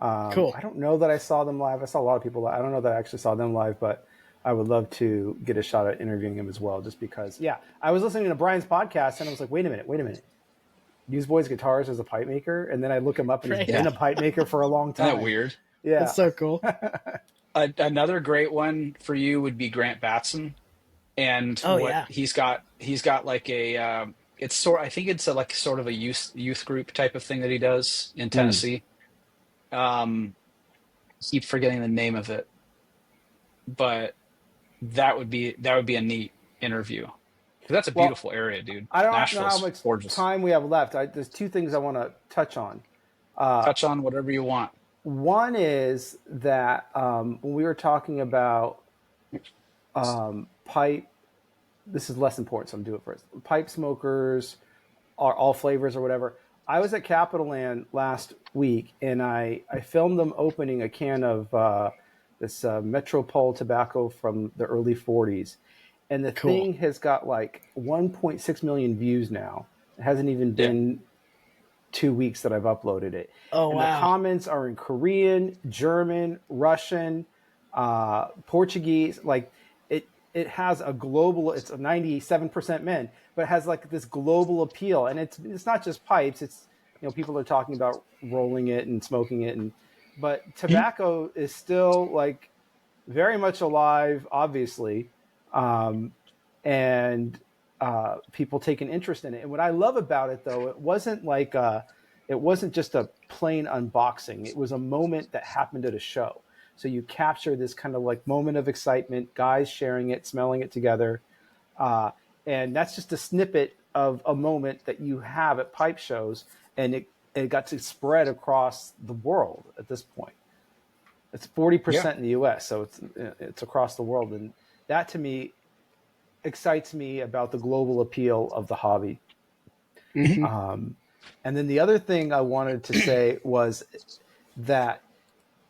Cool. I don't know that I saw them live. I saw a lot of people live. I don't know that I actually saw them live, but I would love to get a shot at interviewing him as well, just because. Yeah, I was listening to Brian's podcast, and I was like, wait a minute. Newsboys Guitars is a pipe maker, and then I look him up, and he's Right. been a pipe maker for a long Isn't time. that weird? Yeah, That's so cool. Another great one for you would be Grant Batson, and Oh, what yeah. he's got like a I think it's like sort of a youth group type of thing that he does in Tennessee. Keep forgetting the name of it, but that would be a neat interview. 'Cause that's a Well, beautiful area, dude. I don't know how Nashville's much gorgeous. time we have left. There's two things I want to touch on. Touch on whatever you want. One is that when we were talking about pipe, this is less important, so I'm doing it first. Pipe smokers are all flavors or whatever. I was at Capitol Land last week, and I filmed them opening a can of this Metropole tobacco from the early 40s. And the Cool. thing has got like 1.6 million views now. It hasn't even been 2 weeks that I've uploaded it. Oh, and wow. the comments are in Korean, German, Russian, Portuguese. Like it has a global. It's a 97% men, but it has like this global appeal. And it's not just pipes. It's people are talking about rolling it and smoking it, but tobacco is still like very much alive, obviously, and people take an interest in it. And what I love about it, though, it wasn't just a plain unboxing. It was a moment that happened at a show. So you capture this kind of like moment of excitement, guys sharing it, smelling it together. And that's just a snippet of a moment that you have at pipe shows. And it got to spread across the world at this point. It's 40% in the US, so it's across the world. And that to me excites me about the global appeal of the hobby. Mm-hmm. And then the other thing I wanted to say was that,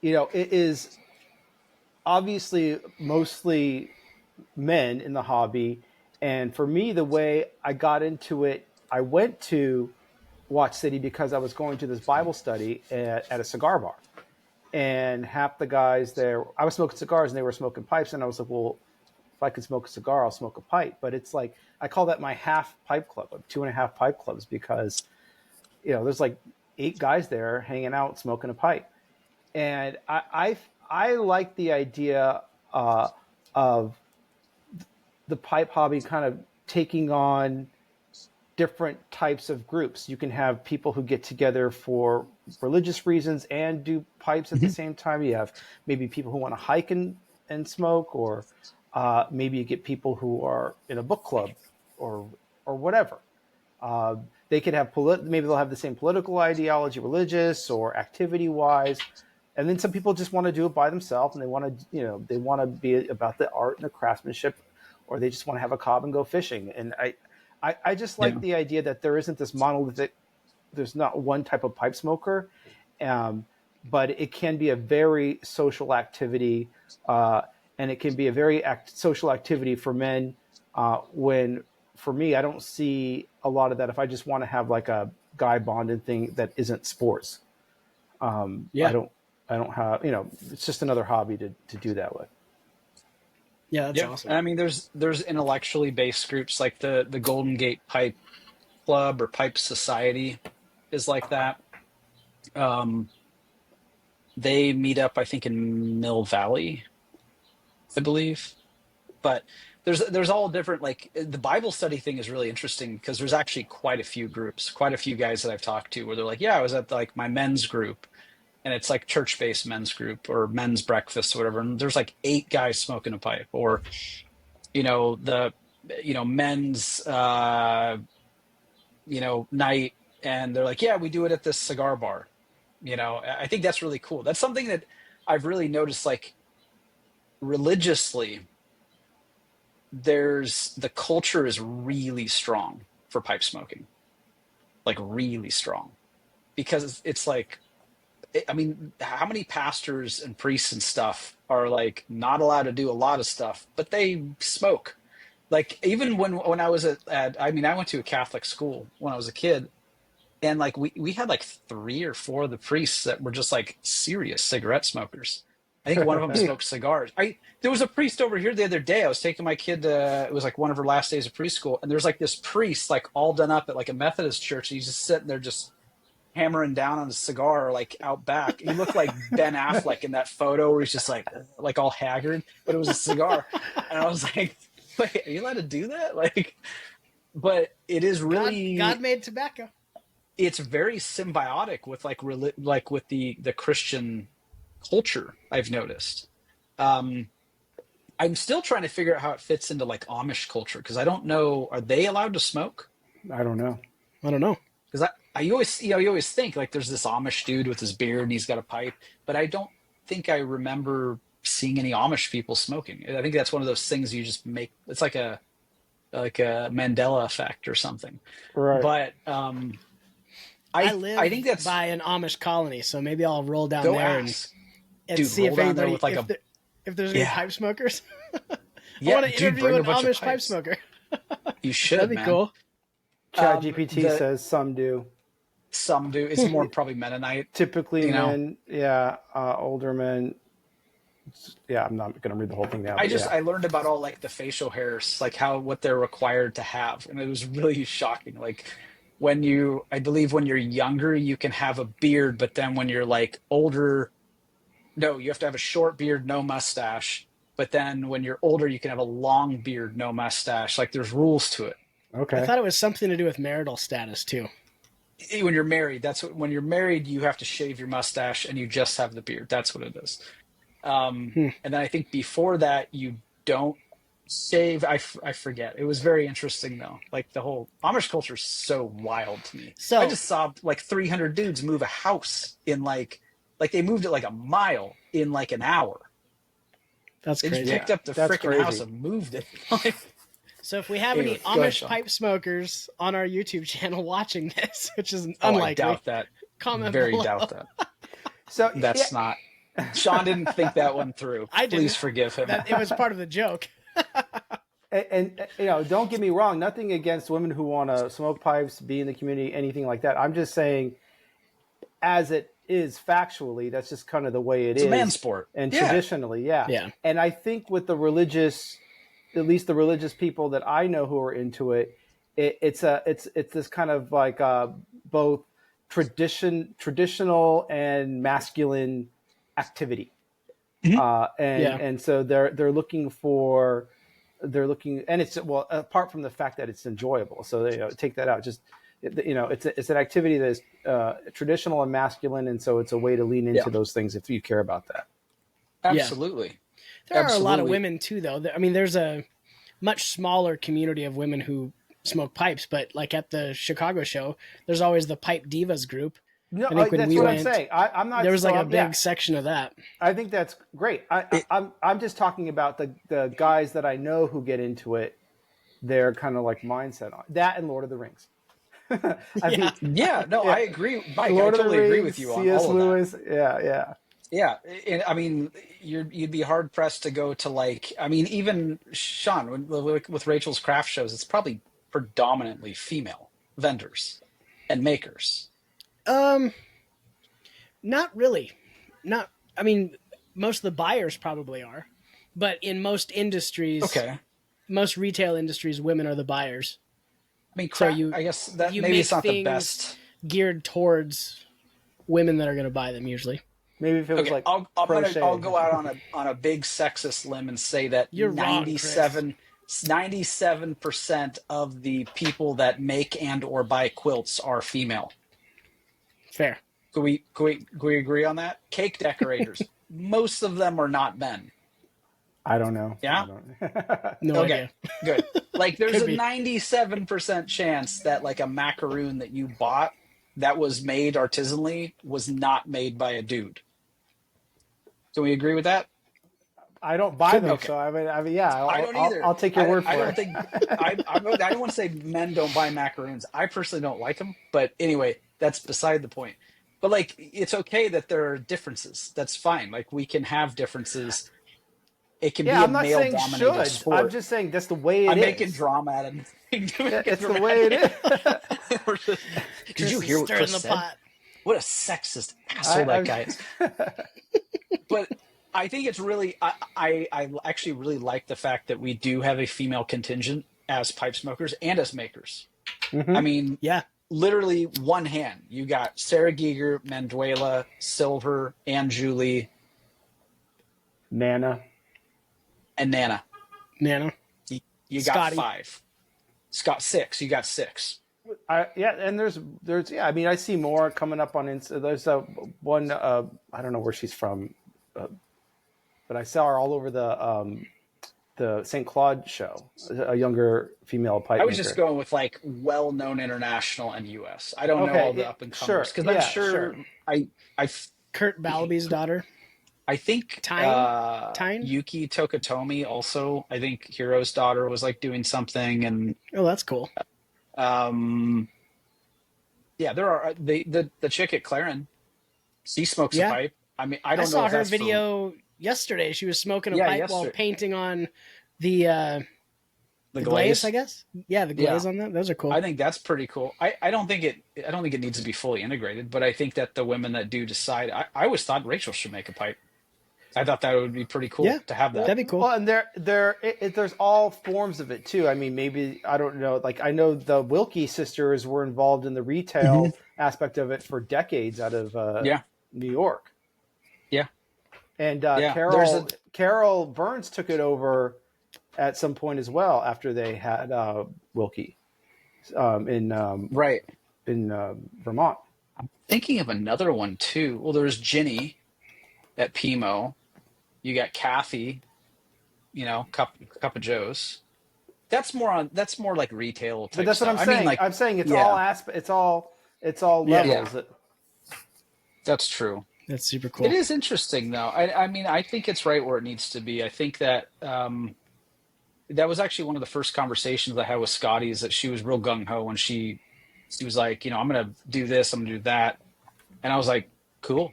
it is obviously mostly men in the hobby. And for me, the way I got into it, I went to Watch City because I was going to this Bible study at a cigar bar. And half the guys there, I was smoking cigars and they were smoking pipes. And I was like, well, if I could smoke a cigar, I'll smoke a pipe. But it's like, I call that my half pipe club, 2.5 pipe clubs, because, there's like 8 guys there hanging out, smoking a pipe. And I like the idea of the pipe hobby kind of taking on different types of groups. You can have people who get together for religious reasons and do pipes at the same time. You have maybe people who want to hike and smoke, or maybe you get people who are in a book club or whatever. They could have maybe they'll have the same political ideology, religious or activity wise. And then some people just want to do it by themselves, and they want to be about the art and the craftsmanship, or they just want to have a cob and go fishing. And I just like the idea that there isn't this monolithic, there's not one type of pipe smoker, but it can be a very social activity, and it can be a very social activity for men. When for me, I don't see a lot of that if I just want to have like a guy bonded thing that isn't sports. I don't have, it's just another hobby to do that with. Yeah, that's Yeah. awesome. And I mean, there's intellectually based groups like the Golden Gate Pipe Club or Pipe Society is like that. Um, they meet up, I think, in Mill Valley, I believe. But there's all different, like the Bible study thing is really interesting because there's actually quite a few groups, quite a few guys that I've talked to where they're like, yeah, I was at like my men's group, and it's like church-based men's group or men's breakfast or whatever, and there's like 8 guys smoking a pipe, or the men's night, and they're like, yeah, we do it at this cigar bar. I think that's really cool. That's something that I've really noticed, like religiously, the culture is really strong for pipe smoking, like really strong, because it's like, I mean, how many pastors and priests and stuff are like not allowed to do a lot of stuff, but they smoke? Like even when I was I mean, I went to a Catholic school when I was a kid, and like we had like 3 or 4 of the priests that were just like serious cigarette smokers. I think one of them smoked cigars. There was a priest over here the other day. I was taking my kid to, it was like one of her last days of preschool, and there's like this priest like all done up at like a Methodist church. He's just sitting there just hammering down on a cigar like out back. He looked like Ben Affleck in that photo where he's just like all haggard, but it was a cigar. And I was like, wait, are you allowed to do that? Like, but it is really God made tobacco. It's very symbiotic with like with the Christian culture, I've noticed. I'm still trying to figure out how it fits into like Amish culture, because I don't know, are they allowed to smoke? I don't know. I don't know. Because I always, you always think like there's this Amish dude with his beard and he's got a pipe, but I don't think I remember seeing any Amish people smoking. I think that's one of those things you just make. It's like a Mandela effect or something. Right. But I live I think that's by an Amish colony, so maybe I'll roll down go there ask. and Dude, see roll if down there anybody, with like if there's any Yeah. pipe smokers. I Yeah, want to dude, interview bring a an bunch of Amish pipe pipes. smoker. You should, That'd be man. cool. ChatGPT says some do. Some do. It's more probably Mennonite. Typically You know? men, older men. Yeah, I'm not going to read the whole thing now. I learned about all like the facial hairs, like what they're required to have, and it was really shocking. Like I believe when you're younger, you can have a beard, but then when you're like older, no, you have to have a short beard, no mustache. But then when you're older, you can have a long beard, no mustache. Like there's rules to it. Okay. I thought it was something to do with marital status too. When you're married, when you're married, you have to shave your mustache and you just have the beard. That's what it is. And then I think before that, you don't shave. I forget. It was very interesting though. Like the whole Amish culture is so wild to me. So I just saw like 300 dudes move a house in like they moved it like a mile in like an hour. that's They just crazy. picked up the that's freaking crazy. house and moved it. So if we have Anyway, any go ahead, Amish Sean. pipe smokers on our YouTube channel watching this, which is I unlikely, doubt that. comment Very below. doubt that. So That's not. Sean didn't think that one through. I didn't. Please forgive him. It was part of the joke. and don't get me wrong. Nothing against women who want to smoke pipes, be in the community, anything like that. I'm just saying, as it is factually, that's just kind of the way It's a man sport. And Yeah. traditionally, yeah. Yeah. And I think with the religious, at least the religious people that I know who are into it, it's this kind of like both traditional and masculine activity. And so they're looking, and it's, well, apart from the fact that it's enjoyable. So take that out. Just it's an activity that is traditional and masculine, and so it's a way to lean into those things if you care about that. Absolutely. There are a lot of Absolutely. women too, though. I mean, there's a much smaller community of women who smoke pipes, but like at the Chicago show, there's always the Pipe Divas group. No, I think when that's we what went, I'm saying. I'm not. There was like a big yeah. section of that. I think that's great. I'm just talking about the guys that I know who get into it. Their kind of like mindset on that, and Lord of the Rings. I agree, Mike. Lord I totally of the agree Rings, with you on C.S. all of Lewis. that. Yeah, and I mean, you'd be hard pressed to go to like, I mean, even Sean with Rachel's craft shows, it's probably predominantly female vendors and makers. Not really. I mean, most of the buyers probably are, But in most industries, Okay. most retail industries, women are the buyers. I mean, So I guess that you maybe make it's not the things best. geared towards women that are going to buy them usually. Maybe if it was Okay, like I'll crochet. go out on a big sexist limb and say that You're wrong, Chris. 97% of the people that make and or buy quilts are female. Fair. Can we agree on that? Cake decorators, most of them are not men. I don't know. Yeah. I don't. No Okay, idea. good. Like there's Could a be. 97% chance that like a macaroon that you bought that was made artisanally was not made by a dude. Can we agree with that? I don't buy them, Okay. so I mean, yeah. I don't either. I'll take your word for I don't it. think I don't want to say men don't buy macaroons. I personally don't like them, but anyway, that's beside the point. But like, it's okay that there are differences. That's fine. Like we can have differences. It can Yeah, be a I'm not saying male-dominated should. I'm sport. just saying that's the way I'm it making is. drama out of Yeah, it's the way it is. Did you hear what Stirring Chris the said? pot. What a sexist asshole that guy is. But I think it's really, I actually really like the fact that we do have a female contingent as pipe smokers and as makers. I mean, Yeah. literally one hand. You got Sarah Giger, Manduela, Silver, and Julie, Nana. and Nana. Nana. You got Scotty. 5. Scott 6. You got 6. Yeah, and there's yeah. I mean, I see more coming up on Insta. There's one. I don't know where she's from, but I saw her all over the St. Claude show. A younger female pipe I was maker. just going with like well-known international and U.S. I don't know all the up and comers because I'm sure, sure. I Kurt Ballaby's daughter. I think Tyne? Yuki Tokotomi also. I think Hiro's daughter was like doing something, and Oh, that's cool. yeah, there are the chick at Clarin. She smokes a pipe. I mean, I don't know. saw if her that's video yesterday. She was smoking a Yeah, pipe while yesterday. painting on the glaze, I guess. Yeah, the glaze on that. Those are cool. I think that's pretty cool. I don't think it needs to be fully integrated, but I think that the women that do decide, I always thought Rachel should make a pipe. I thought that would be pretty cool to have that. That'd be cool. Well, and there's all forms of it too. I mean, maybe I don't know. Like I know the Wilkie sisters were involved in the retail aspect of it for decades out of New York. Yeah, and Yeah, Carol Burns took it over at some point as well after they had Wilkie in right. Vermont. Thinking of another one too. Well, there's Ginny at Pimo. You got Kathy, cup of Joe's. That's more like retail type But that's stuff. what I'm saying. I mean, like, I'm saying it's all it's all levels. Yeah. That's true. That's super cool. It is interesting though. I mean, I think it's right where it needs to be. I think that that was actually one of the first conversations I had with Scotty, is that she was real gung ho when she was like, I'm going to do this, I'm going to do that. And I was like, cool.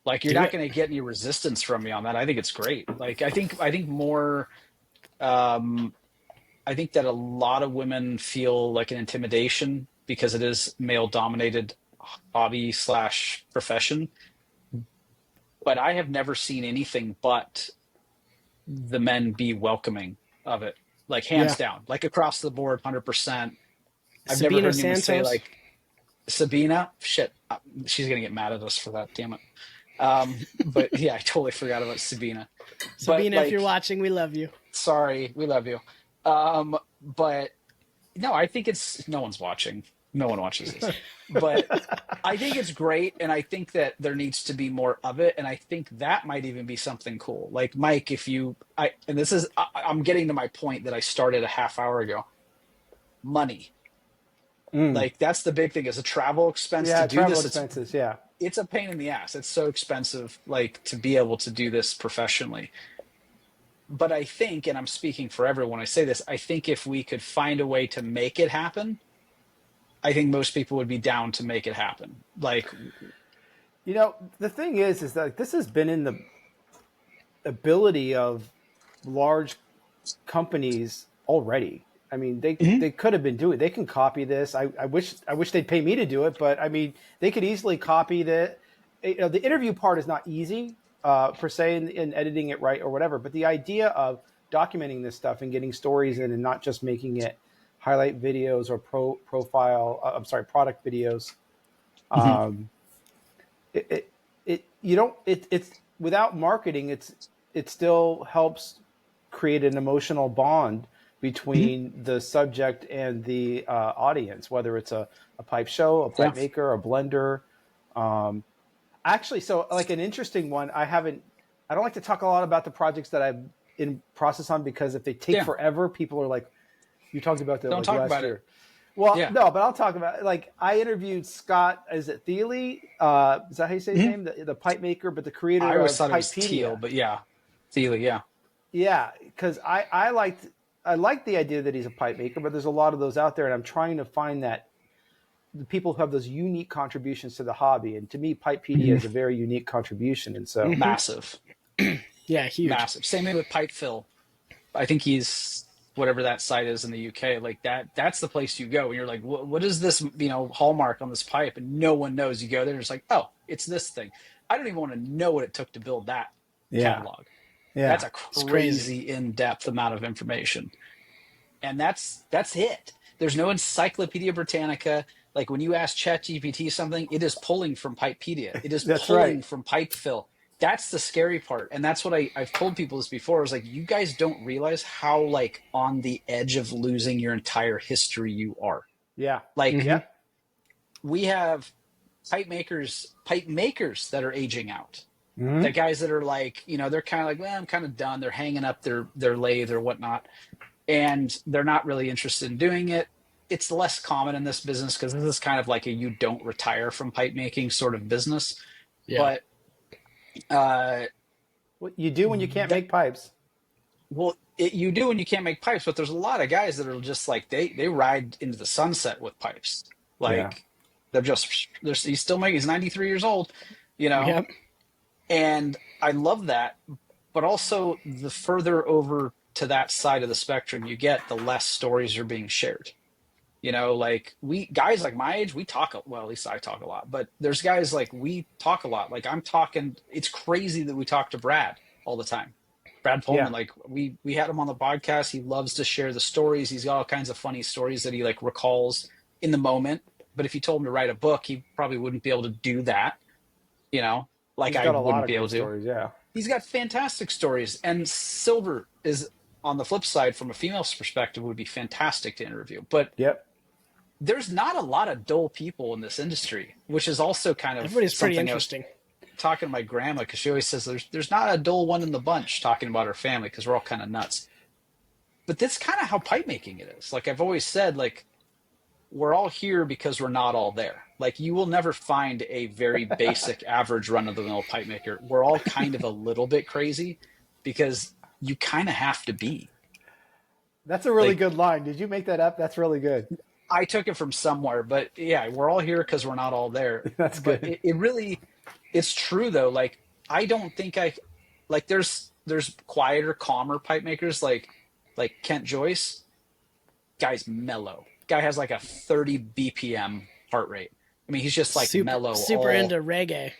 Like, you're not going to get any resistance from me on that. I think it's great. Like, I think more, I think that a lot of women feel like an intimidation because it is male dominated hobby / profession. But I have never seen anything but the men be welcoming of it, like hands down, like across the board, 100%. I've Sabina never heard anyone say Santos. like Sabina. Shit, she's gonna get mad at us for that. Damn it. But yeah, I totally forgot about Sabina. Sabina, But, if you're watching, we love you. sorry, we love you. But no, I think no one's watching. No one watches this. But I think it's great, and I think that there needs to be more of it, and I think that might even be something cool. Like, Mike, I'm getting to my point that I started a half hour ago. Money. Like, that's the big thing, is a travel expense to do travel this. expenses. It's a pain in the ass. It's so expensive, like, to be able to do this professionally. But I think, and I'm speaking for everyone when I say this, I think if we could find a way to make it happen, I think most people would be down to make it happen. Like, the thing is that this has been in the ability of large companies already. I mean, they could have been doing it. They can copy this. I wish they'd pay me to do it, but I mean, they could easily copy that. The interview part is not easy. per se in editing it right or whatever. But the idea of documenting this stuff and getting stories in, and not just making it highlight videos or product videos. Mm-hmm. It's without marketing, it still helps create an emotional bond between the subject and the audience, whether it's a pipe show, a pipe Yeah. maker, a blender. Actually, so like an interesting one, I don't like to talk a lot about the projects that I'm in process on, because if they take Yeah. forever, people are like, you talked about that Don't like talk last about year. it. Well, Yeah. no, but I'll talk about it. Like, I interviewed Scott, is it Thiele? Is that how you say his name? The pipe maker, but the creator I always of thought it was Pipepedia. Teal, but yeah. Thiele, yeah. Yeah, because I liked the idea that he's a pipe maker, but there's a lot of those out there, and I'm trying to find that the people who have those unique contributions to the hobby. And to me, Pipepedia is a very unique contribution. And so Massive. Yeah, huge. Massive. Same thing with Pipe Phil. I think he's whatever that site is in the UK. Like that's the place you go. And you're like, what is this, hallmark on this pipe? And no one knows. You go there and it's like, oh, it's this thing. I don't even want to know what it took to build that catalog. Yeah. That's a crazy in-depth amount of information. And that's it. There's no Encyclopedia Britannica. Like when you ask ChatGPT something, it is pulling from Pipepedia. It is pulling from Pipefill. That's the scary part. And that's what I've told people this before. I was like, you guys don't realize how like on the edge of losing your entire history you are. Yeah. Like we have pipe makers that are aging out. The guys that are like, they're kind of like, well, I'm kind of done. They're hanging up their lathe or whatnot. And they're not really interested in doing it. It's less common in this business because this is kind of like a you don't retire from pipe making sort of business. Yeah. But what you do when you can't make pipes. Well, you do when you can't make pipes, but there's a lot of guys that are just like they ride into the sunset with pipes. Like he's still making. He's 93 years old, Yep. And I love that. But also, the further over to that side of the spectrum you get, the less stories are being shared. Like guys like my age, we talk, well, at least I talk a lot, but there's guys like we talk a lot. Like I'm talking, it's crazy that we talk to Brad all the time. Brad Pullman, like we had him on the podcast. He loves to share the stories. He's got all kinds of funny stories that he like recalls in the moment. But if you told him to write a book, he probably wouldn't be able to do that. Like I wouldn't be able to. Stories, yeah. He's got fantastic stories. And Silver is, on the flip side, from a female's perspective, would be fantastic to interview. But there's not a lot of dull people in this industry, which is also kind of everybody's pretty interesting. Talking to my grandma, because she always says there's not a dull one in the bunch, talking about her family, because we're all kind of nuts. But that's kind of how pipe making it is. Like I've always said, like we're all here because we're not all there. Like you will never find a very basic average run-of-the-mill pipe maker. We're all kind of a little bit crazy because you kind of have to be. That's a really good line. Did you make that up? That's really good. I took it from somewhere, but yeah, we're all here because we're not all there. That's good. But it really, it's true though. Like I don't think there's quieter, calmer pipe makers like Kent Joyce. Guy's mellow. Guy has like a 30 BPM heart rate. I mean, he's just like mellow. Super into reggae.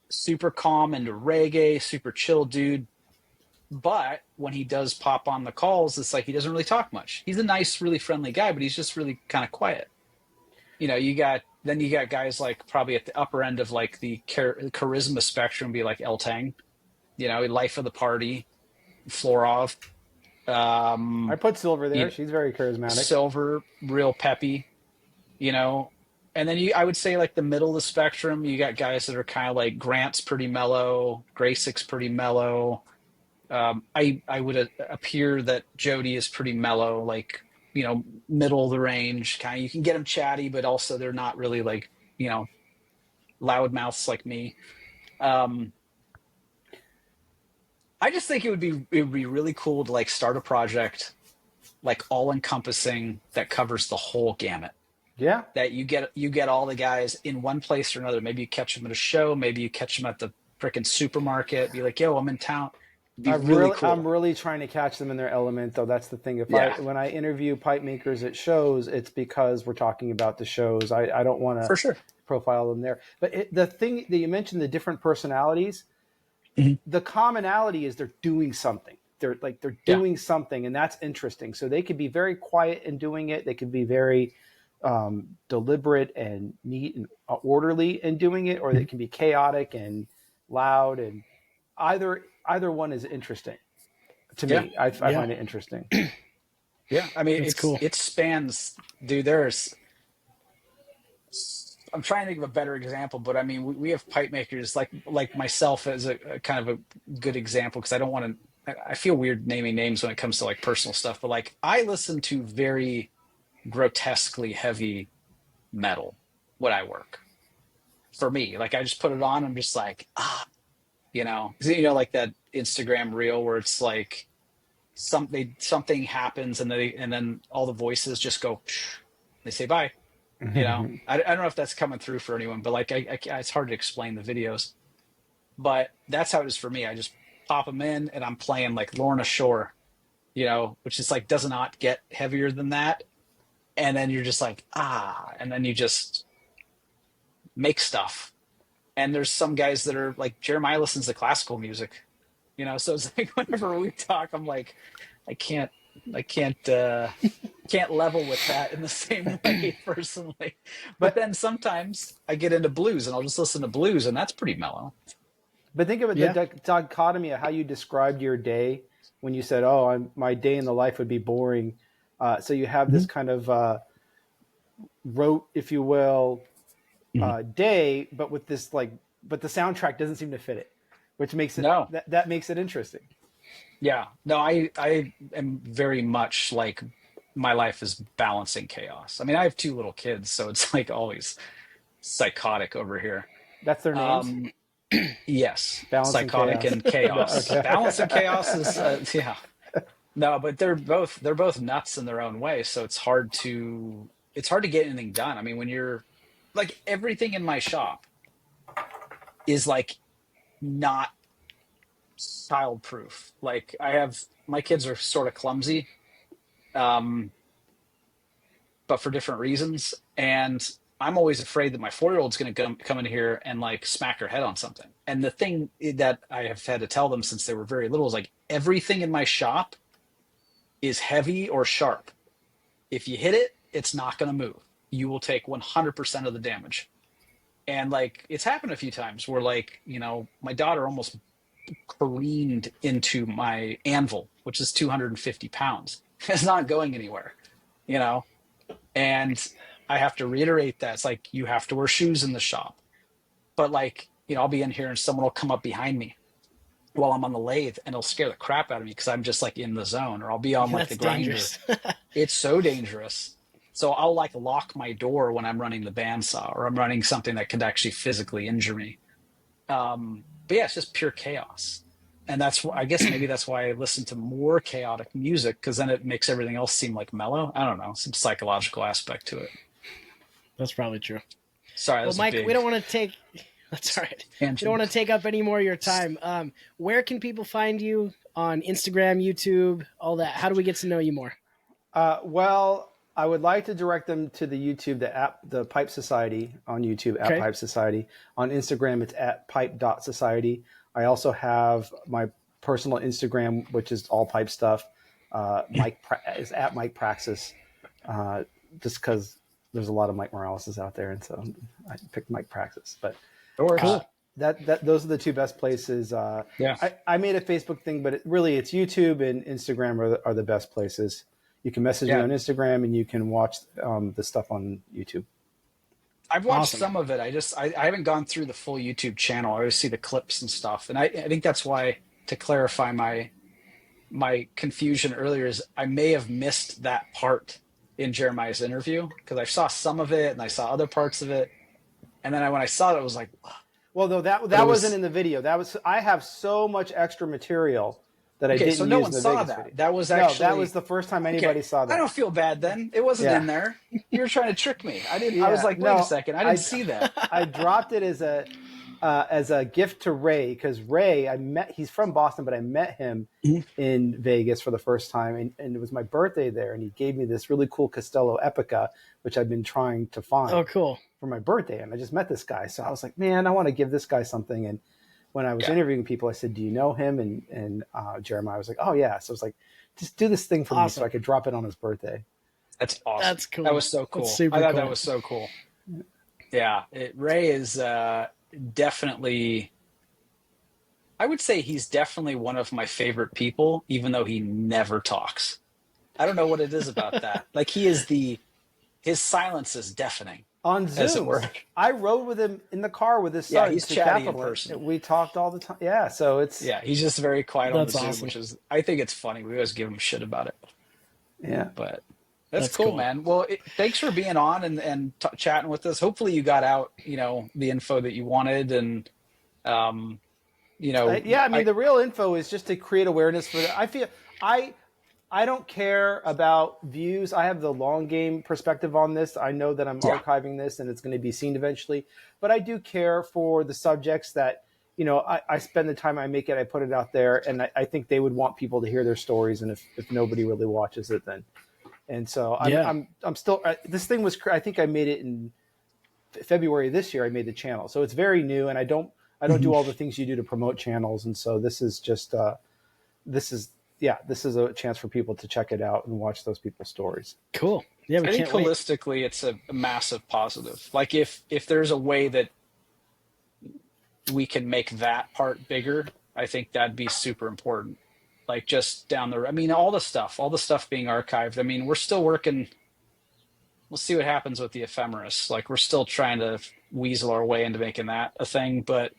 Super calm into reggae, super chill dude. But when he does pop on the calls, it's like he doesn't really talk much. He's a nice, really friendly guy, but he's just really kind of quiet. You got guys like probably at the upper end of like the charisma spectrum, be like El Tang, life of the party, Florov. I put Silver there. She's very charismatic. Silver, real peppy, And then I would say like the middle of the spectrum, you got guys that are kind of like Grant's pretty mellow, Graysick's pretty mellow. I would appear that Jody is pretty mellow, like, middle of the range kind of. You can get them chatty, but also they're not really like, loud mouths like me. I just think it would be really cool to like start a project like all encompassing that covers the whole gamut. Yeah. That you get all the guys in one place or another. Maybe you catch them at a show. Maybe you catch them at the freaking supermarket. Be like, yo, I'm in town. Really cool. I'm really trying to catch them in their element, though. That's the thing. When I interview pipe makers at shows, it's because we're talking about the shows. I don't want to profile them there. But the thing that you mentioned, the different personalities, Mhm. the commonality is they're doing something. They're Yeah. doing something, and that's interesting. So they could be very quiet in doing it. They could be very deliberate and neat and orderly in doing it, or they Mhm. can be chaotic and loud. And either one is interesting to Yeah. me. I Yeah, find it interesting. Yeah. I mean, that's cool. it spans, dude. I'm trying to think of a better example, but I mean, we have pipe makers like myself as a kind of a good example, because I don't want to. I feel weird naming names when it comes to like personal stuff, but like I listen to very grotesquely heavy metal when I work. For me, like I just put it on. I'm just like, like that Instagram reel where it's like something happens and then all the voices just go. They say bye. I don't know if that's coming through for anyone, but like it's hard to explain the videos. But that's how it is for me. I just pop them in and I'm playing like Lorna Shore, which is like does not get heavier than that. And then you're just like and then you just make stuff. And there's some guys that are like Jeremiah listens to classical music, so it's like whenever we talk, I'm like, I can't I can't level with that in the same way personally. But but then sometimes I get into blues and I'll just listen to blues, and that's pretty mellow. but think of it, the Yeah. dichotomy of how you described your day when you said, "Oh, my day in the life would be boring." So you have this Mhm. kind of rote, if you will, Mhm. day, but with this but the soundtrack doesn't seem to fit it, which makes it No, that makes it interesting. yeah, no, I am very much like my life is balancing chaos. I mean, I have two little kids, so it's like always psychotic over here. That's their names. Um, yes, Balance and psychotic chaos. and chaos. Okay. Balance and chaos is yeah. No, but they're both nuts in their own way, so it's hard to get anything done. I mean, when you're like everything in my shop is like not childproof. Like my kids are sort of clumsy, um, but for different reasons, and I'm always afraid that my 4-year-old's going to come in here and like smack her head on something. And the thing that I have had to tell them since they were very little is like everything in my shop is heavy or sharp. If you hit it, it's not going to move. You will take 100% of the damage. And like it's happened a few times where like, my daughter almost careened into my anvil, which is 250 pounds. It's not going anywhere, you know? And I have to reiterate that. It's like you have to wear shoes in the shop. But like, I'll be in here and someone will come up behind me while I'm on the lathe and it'll scare the crap out of me because I'm just like in the zone, or I'll be on like the That's grinder. dangerous. It's so dangerous. So I'll like lock my door when I'm running the bandsaw or I'm running something that could actually physically injure me. But yeah, it's just pure chaos. And I guess maybe that's why I listen to more chaotic music, because then it makes everything else seem like mellow. I don't know, some psychological aspect to it. That's probably true. Sorry, that Well, was a Mike, we big don't want to take. That's all right. We don't want tangent. to take up any more of your time. Where can people find you on Instagram, YouTube, all that? How do we get to know you more? Well, I would like to direct them to the YouTube, the Pipe Society on YouTube, at Okay. Pipe Society. On Instagram, it's at pipe.society. I also have my personal Instagram, which is all pipe stuff. Is at Mike Praxis, just because there's a lot of Mike Moraleses out there, and so I picked Mike Praxis. But Sure. Cool. those are the two best places. Yeah. I made a Facebook thing, but it's YouTube and Instagram are the best places. You can message me Yeah. on Instagram, and you can watch the stuff on YouTube. I've watched Awesome. some of it. I haven't gone through the full YouTube channel. I always see the clips and stuff. And I think that's why, to clarify my confusion earlier, is I may have missed that part in Jeremiah's interview, because I saw some of it and I saw other parts of it. And then when I saw it, I was like, Well, though that it wasn't was in the video. I have so much extra material that I okay. didn't So no use one in the saw Vegas that. video. That was No, actually that was the first time anybody saw I that. don't feel bad then. It wasn't Yeah. in there. You were trying to trick me. I didn't. I Yeah, was like, wait no, a second. I didn't see that. I dropped it as a gift to Ray, because Ray, he's from Boston, but I met him Mhm. in Vegas for the first time, and it was my birthday there, and he gave me this really cool Castello Epica, which I've been trying to find Oh, cool. for my birthday, and I just met this guy, so I was like, man, I want to give this guy something, and when I was Yeah. interviewing people, I said, "Do you know him?" And Jeremiah was like, "Oh yeah." So I was like, "Just do this thing for me, so I could drop it on his birthday." That's awesome. That's cool. That was so That's cool. super I thought cool. that was so cool. Yeah, Ray is definitely. I would say he's definitely one of my favorite people, even though he never talks. I don't know what it is about that. Like his silence is deafening. On As it Zoom. were. I rode with him in the car with his Yeah, son he's to chatty in Capitol. person. We talked all the time. Yeah, so it's Yeah, he's just very quiet on the That's Zoom, awesome. which is, I think it's funny. We always give him shit about it. yeah. But that's That's cool, cool. man. Well, thanks for being on and chatting with us. Hopefully you got out, the info that you wanted. And, Yeah, I mean, the real info is just to create awareness for that. I feel I don't care about views. I have the long game perspective on this. I know that I'm Yeah. archiving this and it's going to be seen eventually, but I do care for the subjects that, I spend the time I make it, I put it out there, and I think they would want people to hear their stories. And if nobody really watches it, then, and so I'm still, this thing was, I think I made it in February this year. I made the channel. So it's very new, and I don't do all the things you do to promote channels. And so this is just, this is a chance for people to check it out and watch those people's stories. Cool. Yeah, we I think can't wait. holistically it's a massive positive. Like if there's a way that we can make that part bigger, I think that'd be super important. Like just down the road. I mean, all the stuff being archived. I mean, we're still working. We'll see what happens with the ephemeris. Like we're still trying to weasel our way into making that a thing, but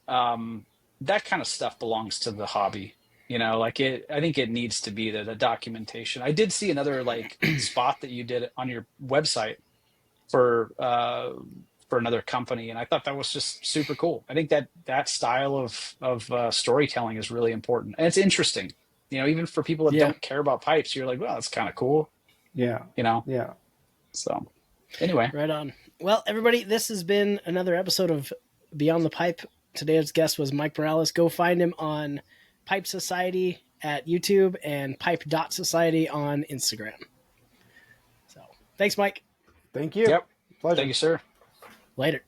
that kind of stuff belongs to the hobby. I think it needs to be the documentation. I did see another like spot that you did on your website for another company, and I thought that was just super cool. I think that style of storytelling is really important, and it's interesting. Even for people that don't care about pipes, you're like, well, that's kind of cool. Yeah. Yeah. So anyway, Right on. Well, everybody, this has been another episode of Beyond the Pipe. Today's guest was Mike Morales. Go find him on Pipe Society at YouTube and pipe.society on Instagram. So thanks, Mike. Thank you. Yep. Pleasure. Thank you, sir. Later.